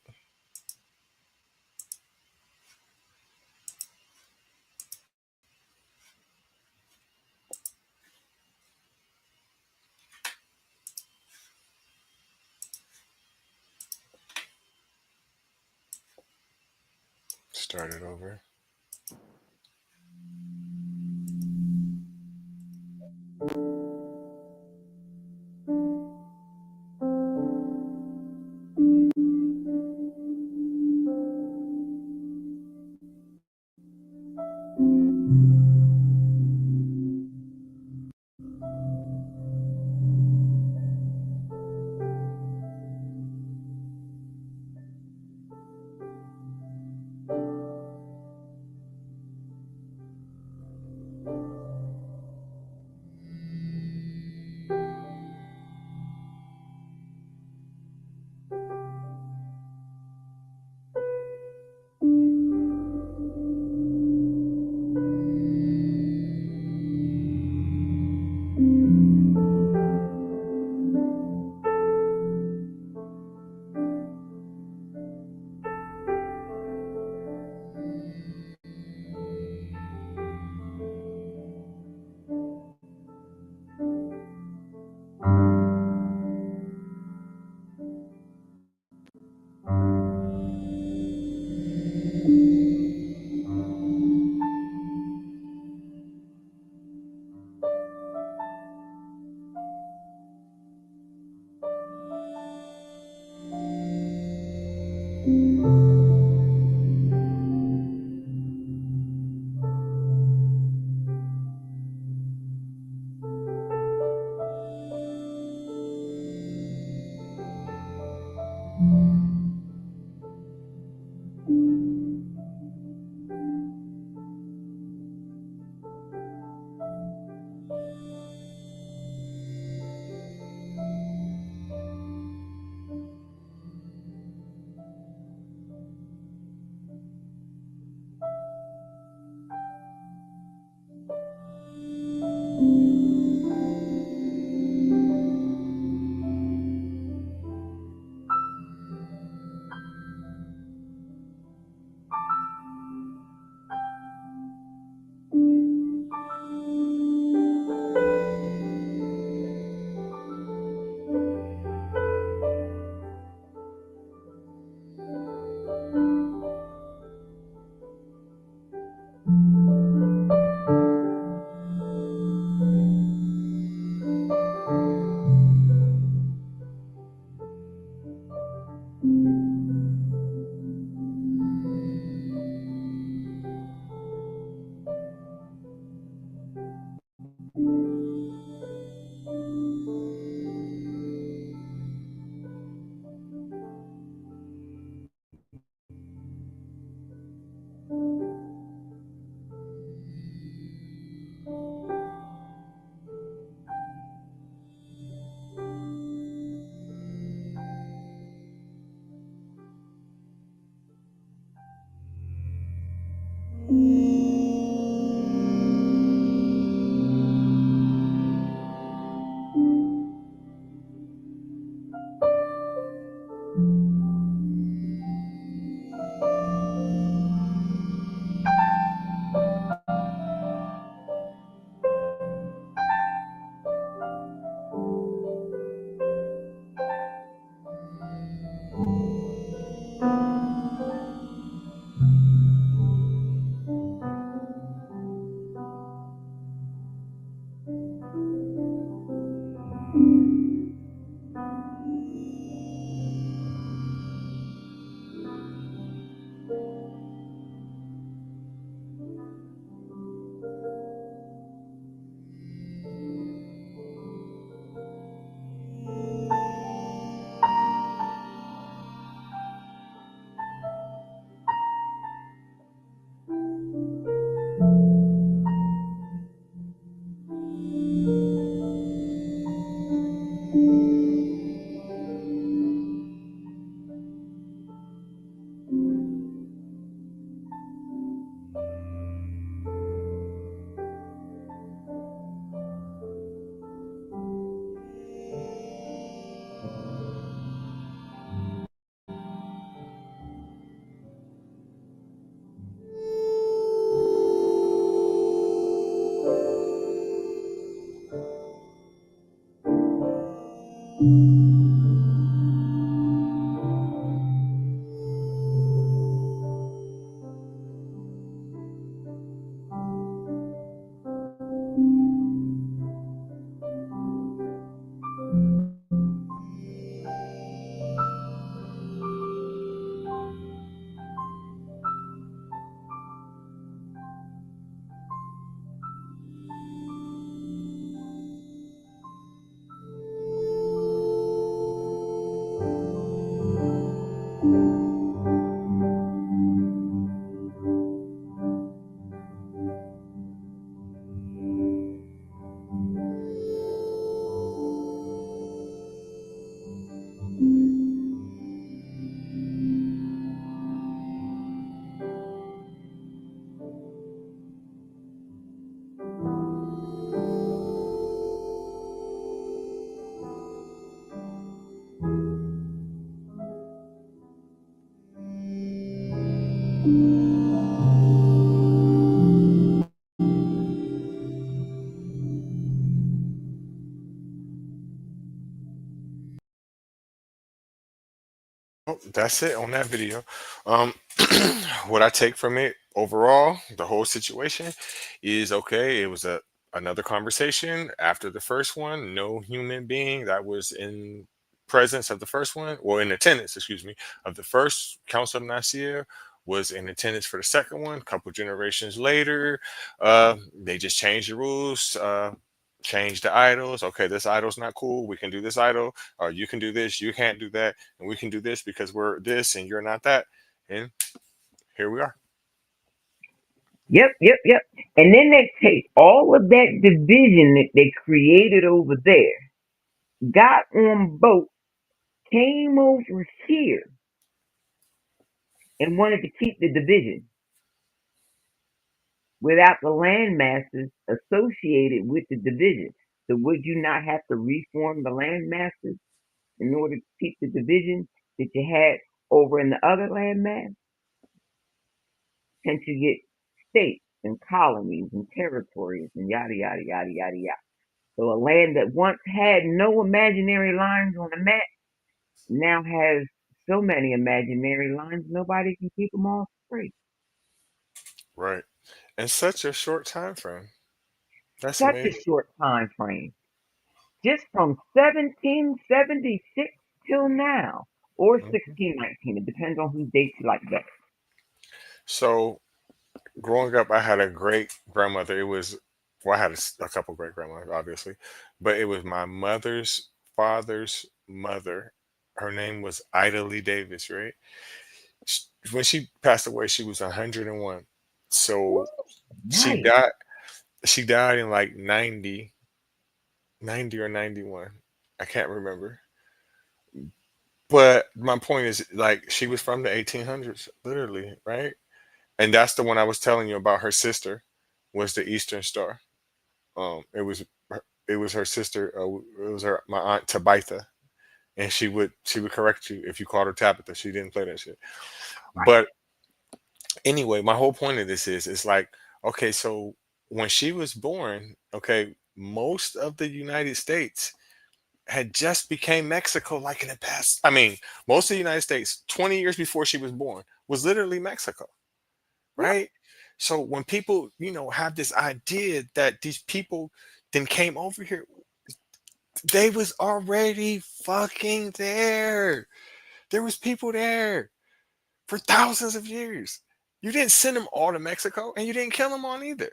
Start it over. Well, that's it on that video. Um, what I take from it overall, the whole situation is okay. It was a another conversation after the first one. No human being that was in presence of the first one, or in attendance, excuse me, of the first Council of Nicaea was in attendance for the second one. A couple generations later, they just changed the rules. Change the idols. Okay, this idol's not cool. We can do this idol. Or you can do this. You can't do that, and we can do this because we're this and you're not that. And here we are. Yep, yep, yep. And then they take all of that division that they created over there, got on boat, came over here, and wanted to keep the division without the land masses associated with the division. So would you not have to reform the land masses in order to keep the division that you had over in the other land mass? Hence you get states and colonies and territories and yada yada yada yada yada. So a land that once had no imaginary lines on the map now has so many imaginary lines nobody can keep them all straight. Right. In such a short time frame. That's Such a amazing. short time frame. Just from 1776 till now, or Mhm. 1619. It depends on whose dates you like better. So growing up, I had a great grandmother. It was, well, I had a couple great grandmothers, obviously, but it was my mother's father's mother. Her name was Ida Lee Davis, right? When she passed away, she was 101. So she Nice. died. She died in like 90 or 91. I can't remember. But my point is, like, she was from the 1800s, literally, right? And that's the one I was telling you about. Her sister was the Eastern Star. It was it was her sister. It was her my aunt Tabitha, and she would correct you if you called her Tabitha. She didn't play that shit. Right. But anyway, my whole point of this is, it's like, okay, so when she was born, okay, most of the United States had just became Mexico, like in the past. I mean, most of the United States 20 years before she was born was literally Mexico, Yep. right? So when people, have this idea that these people then came over here, they was already fucking there. There was people there for thousands of years. You didn't send them all to Mexico, and you didn't kill them all either.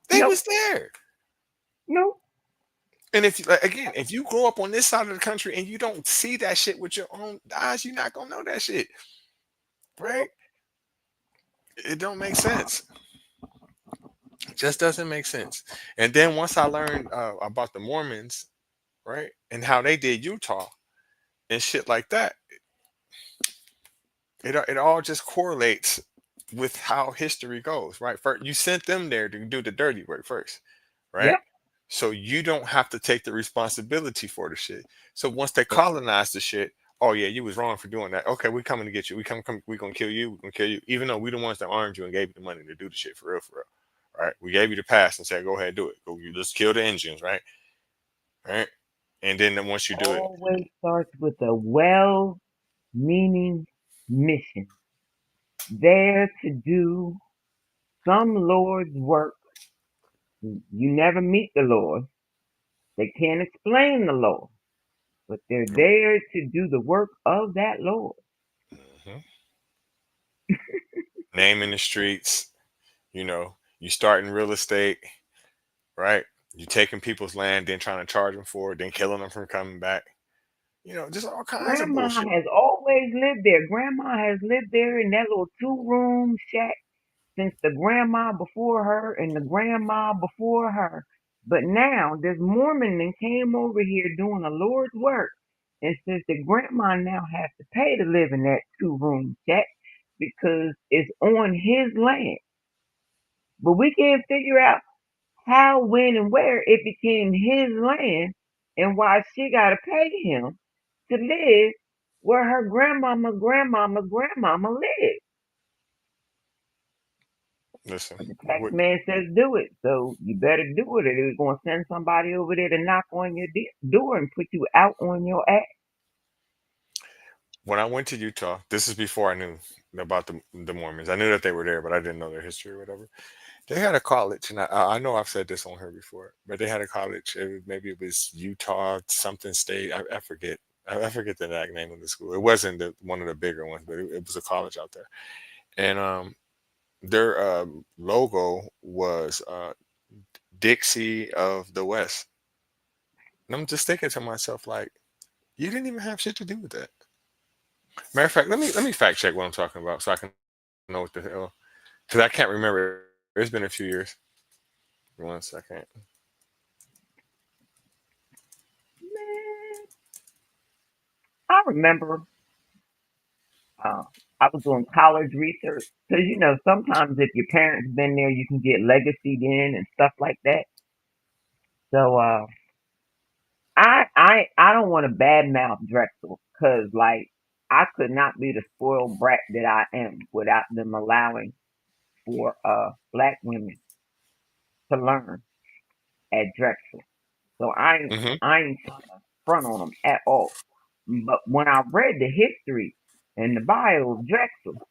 They Nope. was there. Nope. And if like, again, if you grow up on this side of the country and you don't see that shit with your own eyes, you're not gonna know that shit, right? It don't make sense. It just doesn't make sense. And then once I learned about the Mormons, right, and how they did Utah and shit like that, it all just correlates with how history goes, right? First, you sent them there to do the dirty work first, right? Yep. So you don't have to take the responsibility for the shit. So once they colonize the shit, oh yeah, you was wrong for doing that. Okay, we coming to get you. We gonna kill you. We gonna kill you. Even though we the ones that armed you and gave you the money to do the shit for real, for real. Right? We gave you the pass and said, go ahead, do it. Let's kill the engines, right? Right? And then once you do it, Always starts with a well-meaning mission, there to do some Lord's work. You never meet the Lord. They can't explain the Lord, but they're there to do the work of that Lord. mhm, name in the streets, you start in real estate, right? You taking people's land, then trying to charge them for it, then killing them from coming back. Just all kinds of Grandma bullshit. has always lived there. Grandma has lived there in that little two-room shack since the grandma before her and the grandma before her. But now this Mormon then came over here doing the Lord's work. And since the grandma now has to pay to live in that two-room shack because it's on his land. But we can't figure out how, when, and where it became his land and why she got to pay him to live where her grandmama lived. Listen, But the tax what man says do it, so you better do it, or they're going to send somebody over there to knock on your door and put you out on your ass. when I went to Utah, this is before I knew about the Mormons. I knew that they were there, but I didn't know their history or whatever. They had a college, and I know I've said this on here before, but they had a college. Maybe it was Utah something state. I forget. I forget the exact name of the school. It wasn't one of the bigger ones, but it was a college out there. And their logo was Dixie of the West. And I'm just thinking to myself, like, you didn't even have shit to do with that. Matter of fact, let me fact check what I'm talking about so I can know what the hell, because I can't remember. It's been a few years. 1 second. Man, I remember uh, I was doing college research because sometimes if your parents been there, you can get legacied in and stuff like that. So I don't want to badmouth Drexel because like I could not be the spoiled brat that I am without them allowing for black women to learn at Drexel. So Hmm. I ain't trying to front on them at all. But when I read the history and the bio of Drexel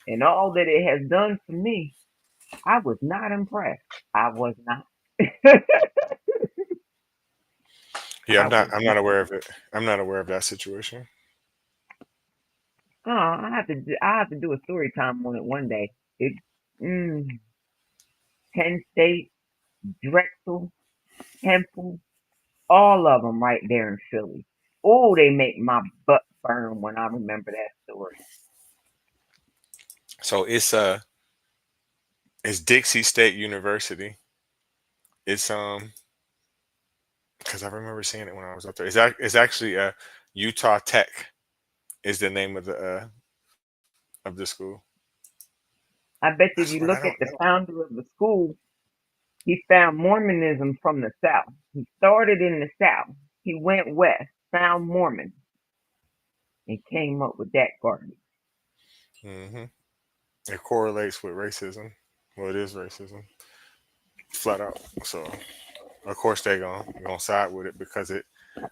and all that it has done for me, I was not impressed. I was not. Yeah, I I'm not. was I'm not not. aware of it. I'm not aware of that situation. Oh, I have to do a story time on it one day. It mm, Penn State, Drexel, Temple, all of them right there in Philly. Oh, they make my butt burn when I remember that story. So it's Dixie State University. It's because I remember seeing it when I was up there. It's actually Utah Tech is the name of the school. I I bet you if swear you I look don't at know. the founder of the school, he found Mormonism from the South. He started in the South. He went west, found Mormons, and came up with that garbage. Hmm. It correlates with racism. Well, it is racism, flat out. So of course they gonna side with it because it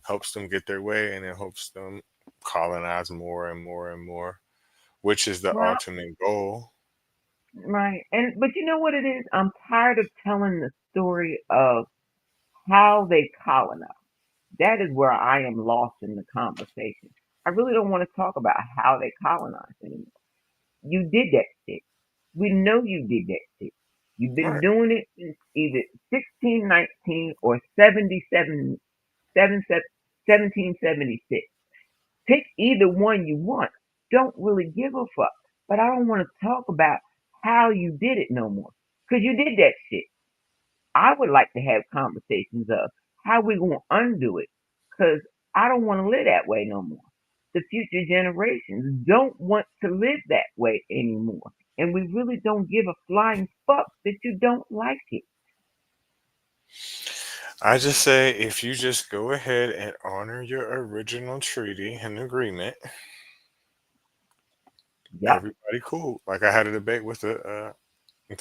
helps them get their way and it helps them colonize more and more and more, which is the Right, ultimate goal. right. But you know what it is? I'm tired of telling the story of how they colonized. That is where I am lost in the conversation. I really don't want to talk about how they colonized anymore. You did that shit. We know you did that shit. You've been Right. doing it since either 1619 or 1776. Pick either one you want. Don't really give a fuck. But I don't want to talk about how you did it no more. Because you did that shit. I would like to have conversations of how we going to undo it. Because I don't want to live that way no more. The future generations don't want to live that way anymore. And we really don't give a flying fuck that you don't like it. I just say if you just go ahead and honor your original treaty and agreement, Yup. everybody cool. Like I had a debate with a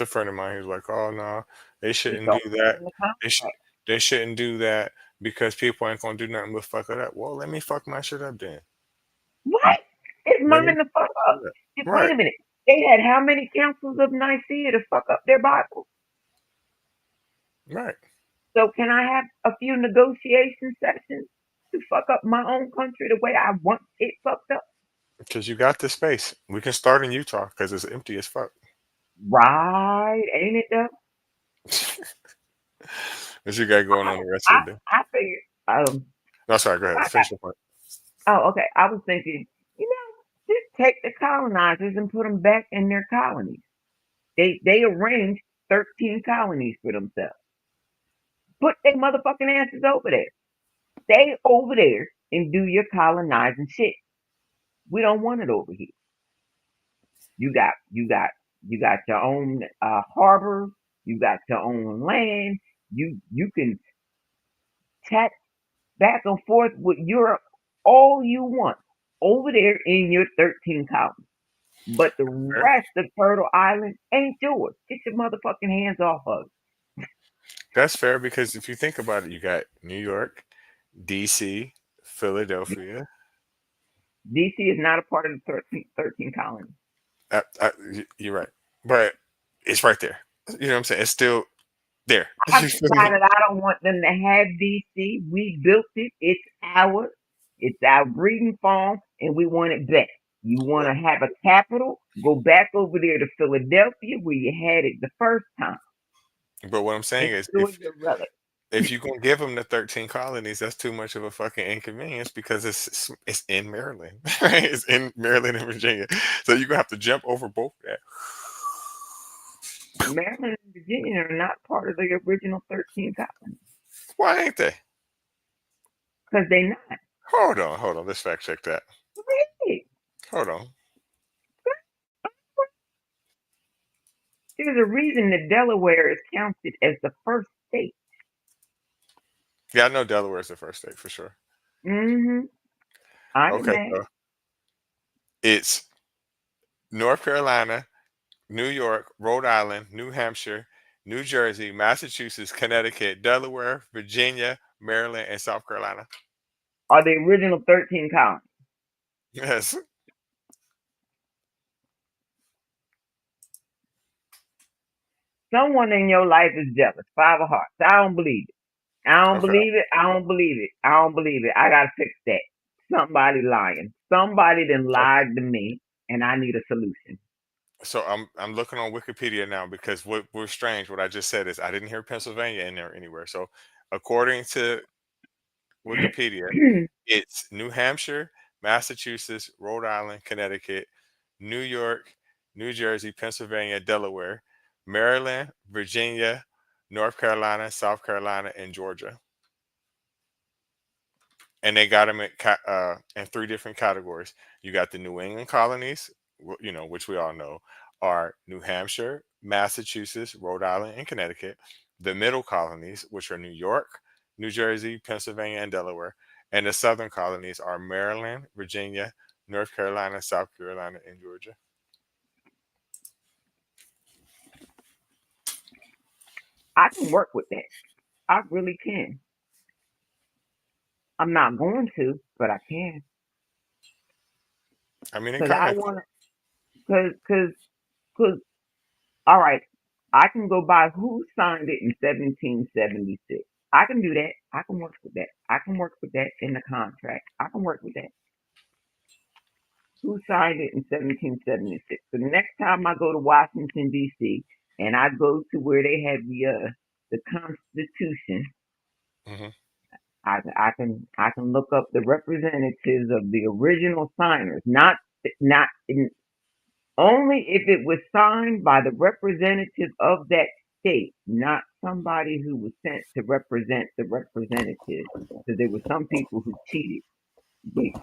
friend of mine. He was like, "Oh no, they It's shouldn't do already that. in the They sh- contract. they shouldn't do that Because people ain't gonna do nothing but fuck it up. Well, let me fuck my shit up then. What? It's Let me mine to fuck do up. that. Wait Right. a minute. They had how many councils of Nicaea to fuck up their Bible? Right. So can I have a few negotiation sessions to fuck up my own country the way I want it fucked up? Because you got the space. We can start in Utah because it's empty as fuck. Right, ain't it though? What you got going I on the rest I of the day? I figured No, sorry. Go ahead. I Finish your point. okay. I was thinking, just take the colonizers and put them back in their colonies. They arranged 13 colonies for themselves. Put their motherfucking asses over there. Stay over there and do your colonizing shit. We don't want it over here. You got you got you got your own harbor. You got your own land. You can chat back and forth with Europe all you want over there in your 13 colonies. But the Fair. rest of Turtle Island ain't yours. Get your motherfucking hands off of That's fair because if you think about it, you got New York, DC, it. Philadelphia. DC is not a part of the 13 colonies. You're right, but it's right there. You know what I'm saying? It's still there. I've You feel me? decided I don't want them to have DC. We built it. It's ours. It's our breeding farm, and we want it back. You want But to have a capital? Go back over there to Philadelphia where you had it the first time what I'm saying is, enjoy your relic. if you gonna give them the 13 colonies, that's too much of a fucking inconvenience because it's in Maryland, right? It's in Maryland and Virginia, so you're gonna have to jump over both of that. Maryland and Virginia are not part of the original 13 colonies Why ain't they? because they're not. Hold on. Let's fact check that. Really? Hold on. There's a reason that Delaware is counted as the first state. Yeah, I know Delaware is the first state for sure. Mm-hmm. I ain't Okay, mad. so it's North Carolina, New York, Rhode Island, New Hampshire, New Jersey, Massachusetts, Connecticut, Delaware, Virginia, Maryland, and South Carolina. Are the original 13 colonies. Yes. Someone in your life is jealous. Five of hearts. I don't believe it. I don't Okay. believe it. I don't believe it. I don't believe it. I gotta fix that. Somebody lying. Somebody then Okay. lied to me, and I need a solution. So I'm looking on Wikipedia now because what was strange, what I just said is I didn't hear Pennsylvania in there anywhere. So according to Wikipedia, it's New Hampshire, Massachusetts, Rhode Island, Connecticut, New York, New Jersey, Pennsylvania, Delaware, Maryland, Virginia, North Carolina, South Carolina, and Georgia. And they got them in three different categories. You got the New England colonies, which we all know are New Hampshire, Massachusetts, Rhode Island, and Connecticut. The middle colonies, which are New York, New Jersey, Pennsylvania, and Delaware. And the southern colonies are Maryland, Virginia, North Carolina, South Carolina, and Georgia. I can work with that. I really can. I'm not going to, but I can. I mean, it Cause kind I of want to. Cause. All right. I can go by who signed it in 1776. I can do that. I can work with that. I can work with that in the contract. I can work with that. Who signed it in 1776? So the next time I go to Washington D.C. and I go to where they have the Constitution, hmm I can look up the representatives of the original signers, not in, only if it was signed by the representative of that state, not somebody who was sent to represent the representative. So there were some people who cheated.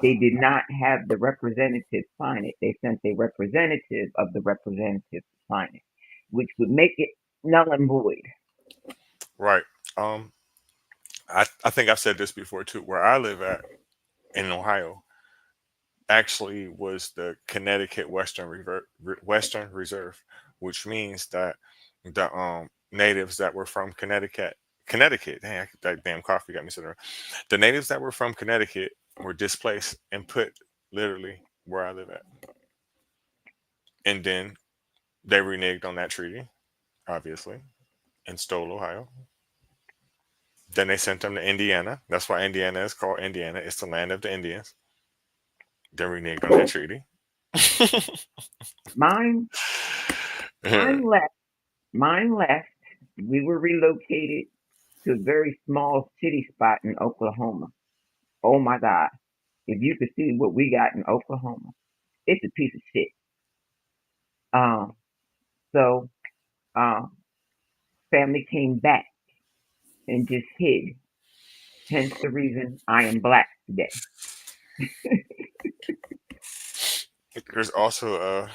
They did not have the representative sign it. They sent a representative of the representative to sign it, which would make it null and void. right. Um, I think I've said this before too. Where I live at in Ohio, actually was the Connecticut Western Reserve, which means that the natives that were from Connecticut Connecticut. Dang, that damn coffee got me sitting around. The natives that were from Connecticut were displaced and put literally where I live at. And then they reneged on that treaty, obviously, and stole Ohio. Then they sent them to Indiana. That's why Indiana is called Indiana. It's the land of the Indians. They reneged on that treaty. Mine, mine left. Mine left. We were relocated to a very small city spot in Oklahoma. Oh my God. If you could see what we got in Oklahoma, it's a piece of shit. Um, so, um, family came back and just hid. Hence the reason I am black today. There's also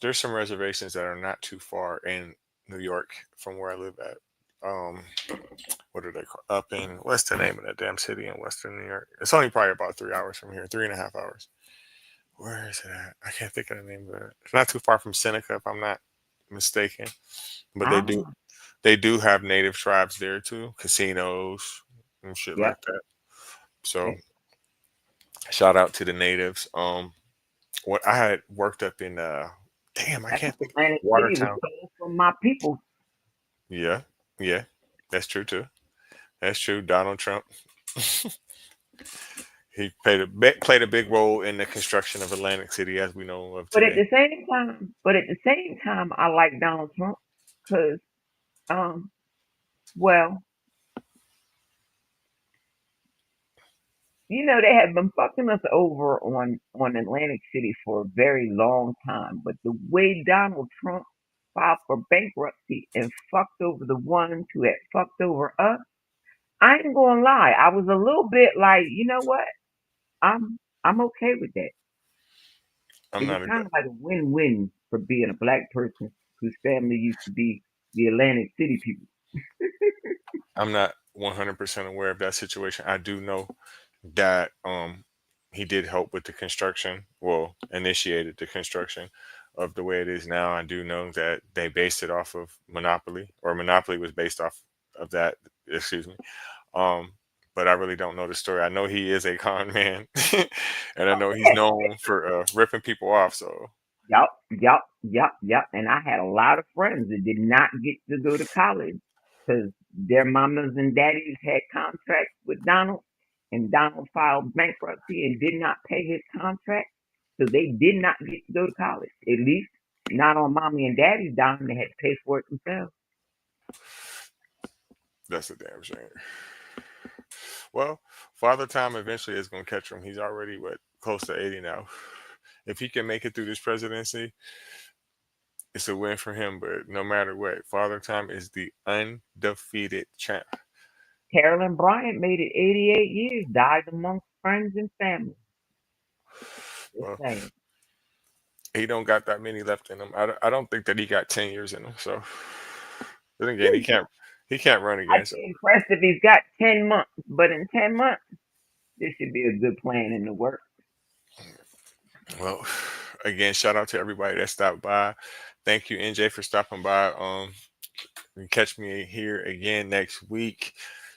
there's some reservations that are not too far in New York from where I live at. Um, what are they called? Up in what's the name of that damn city in Western New York? It's only probably about 3 hours from here, 3.5 hours. Where is it at? I can't think of the name of it. It's not too far from Seneca, if I'm not mistaken. But Ah, they do have native tribes there too, casinos and shit yep. like that. So shout out to the natives. What I had worked up in damn, I That's can't think Atlantic City was Watertown. stolen from my people. Yeah, yeah, that's true too. That's true. Donald Trump, he played a big role in the construction of Atlantic City as we know of But at today. the same time, I like Donald Trump because, um, well, they have been fucking us over on Atlantic City for a very long time. But the way Donald Trump filed for bankruptcy and fucked over the ones who had fucked over us, I ain't gonna lie. I was a little bit like, you know what? I'm okay with that. I'm It was not a kind of like a win-win for being a black person whose family used to be the Atlantic City people. I'm not 100% aware of that situation. I do know that he did help with the construction, well, initiated the construction of the way it is now. I do know that they based it off of Monopoly, or Monopoly was based off of that, excuse me. Um, but I really don't know the story. I know he is a con man, and I know he's known for ripping people off. So Yup, yup, yup, yup. And I had a lot of friends that did not get to go to college because their mamas and daddies had contracts with Donald, and Donald filed bankruptcy and did not pay his contract, so they did not get to go to college. At least not on mommy and daddy's dime. They had to pay for it themselves. that's a damn shame. Well, Father Time eventually is going to catch him. He's already what, close to 80 now. If he can make it through this presidency, it's a win for him. But no matter what, Father Time is the undefeated champ. Carolyn Bryant made it 88 years, died amongst friends and family. Just Well, saying. he don't got that many left in him. I don't think that he got 10 years in him. So then again, he can't run I'd again. So be impressed if he's got 10 months, but in 10 months, this should be a good plan in the work. well, again, shout out to everybody that stopped by. Thank you, NJ, for stopping by. You can catch me here again next week,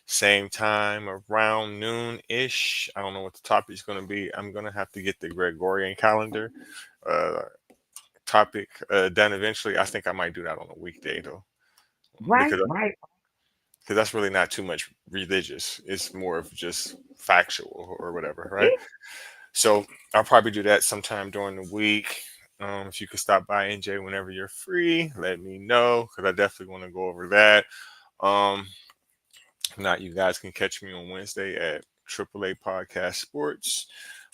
same time around noon ish. I don't know what the topic is going to be. I'm going to have to get the Gregorian calendar uh, topic done eventually. I think I might do that on a weekday though, Right, because right. that's really not too much religious. It's more of just factual or whatever, right? Yeah. So I'll probably do that sometime during the week. If you could stop by NJ whenever you're free, let me know because I definitely want to go over that. Um, if not, you guys can catch me on Wednesday at AAA Podcast Sports.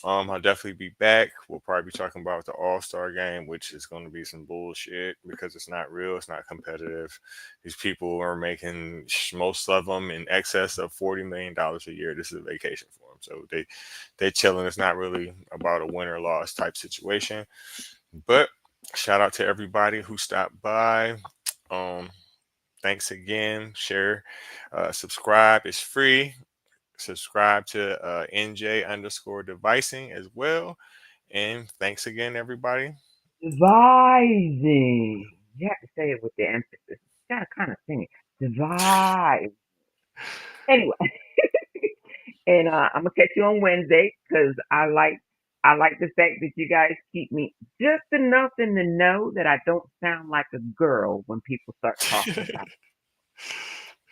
I'll definitely be back. We'll probably be talking about the All Star game, which is going to be some bullshit because it's not real. It's not competitive. These people are making most of them in excess of $40 million a year. This is a vacation for them, so they chilling. It's not really about a win or loss type situation. But shout out to everybody who stopped by. Um, Thanks again. Share, subscribe. It's free. Subscribe to NJ underscore devising as well. And thanks again, everybody. Devising. You have to say it with the emphasis. You gotta kind of sing it. Devise. Anyway, and I'm gonna catch you on Wednesday because I like the fact that you guys keep me just enough in the know that I don't sound like a girl when people start talking about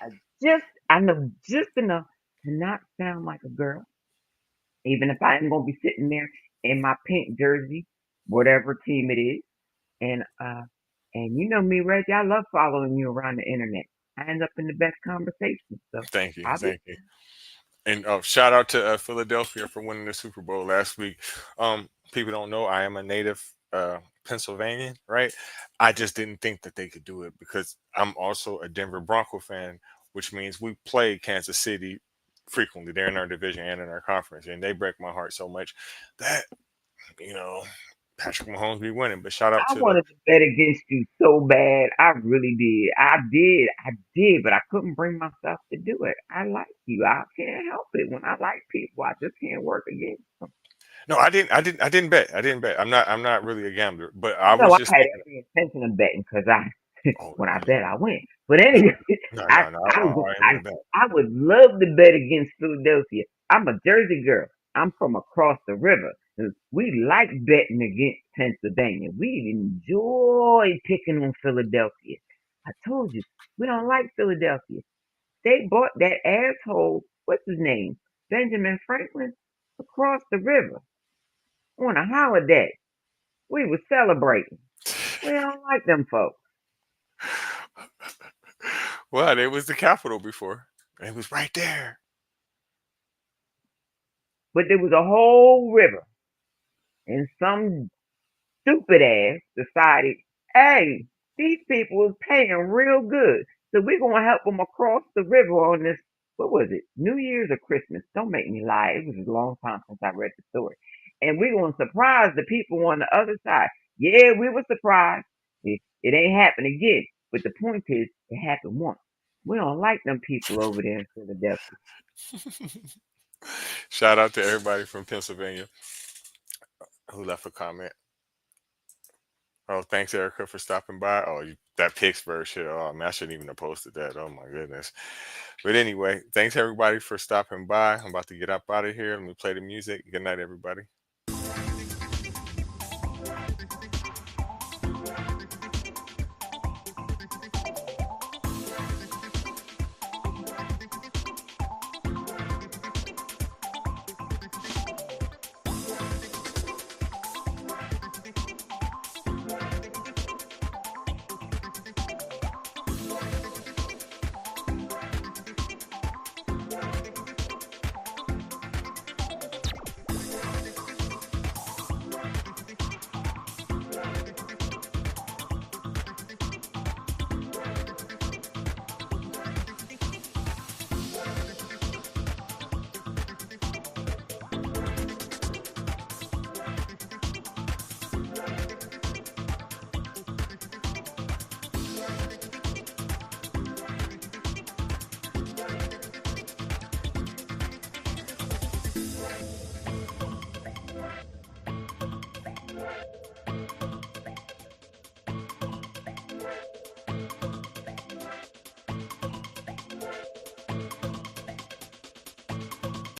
it. I know just enough to not sound like a girl, even if I am gonna be sitting there in my pink jersey, whatever team it is, and you know me, Reggie, I love following you around the internet. I end up in the best conversations, so Thank you, I'll be thank you. And shout out to Philadelphia for winning the Super Bowl last week. People don't know I am a native Pennsylvanian, right? I just didn't think that they could do it because I'm also a Denver Bronco fan, which means we play Kansas City frequently. They're in our division and in our conference, and they break my heart so much that you know Patrick Mahomes be winning. But shout out I to the wanted to bet against you so bad. I really did. I did, but I couldn't bring myself to do it. I like you. I can't help it. When I like people, I just can't work against them. no, I didn't bet. I didn't bet. I'm not really a gambler, but I No, was I just had thinking. every intention of betting because I, Oh when I no, bet, I win. But no, anyway, no, I, no, no, I, I, would- I ain't I, with that. I would love to bet against Philadelphia. I'm a Jersey girl. I'm from across the river. And we like betting against Pennsylvania. We enjoy picking on Philadelphia. I told you, we don't like Philadelphia. They bought that asshole, what's his name? Benjamin Franklin across the river on a holiday. We were celebrating. We don't like them folks. Well, it was the capital before. It was right there. But there was a whole river, and some stupid ass decided, hey, these people is paying real good. So we're going to help them across the river on this, what was it, New Year's or Christmas? Don't make me lie. It was a long time since I read the story. And we're going to surprise the people on the other side. Yeah, we were surprised. It ain't happened again. But the point is, it happened once. We don't like them people over there in Philadelphia. Shout out to everybody from Pennsylvania who left a comment. Oh, thanks, Erica, for stopping by. Oh, that Pittsburgh shit. Oh, man, I shouldn't even have posted that. Oh, my goodness. But anyway, thanks, everybody, for stopping by. I'm about to get up out of here. Let me play the music. Good night, everybody.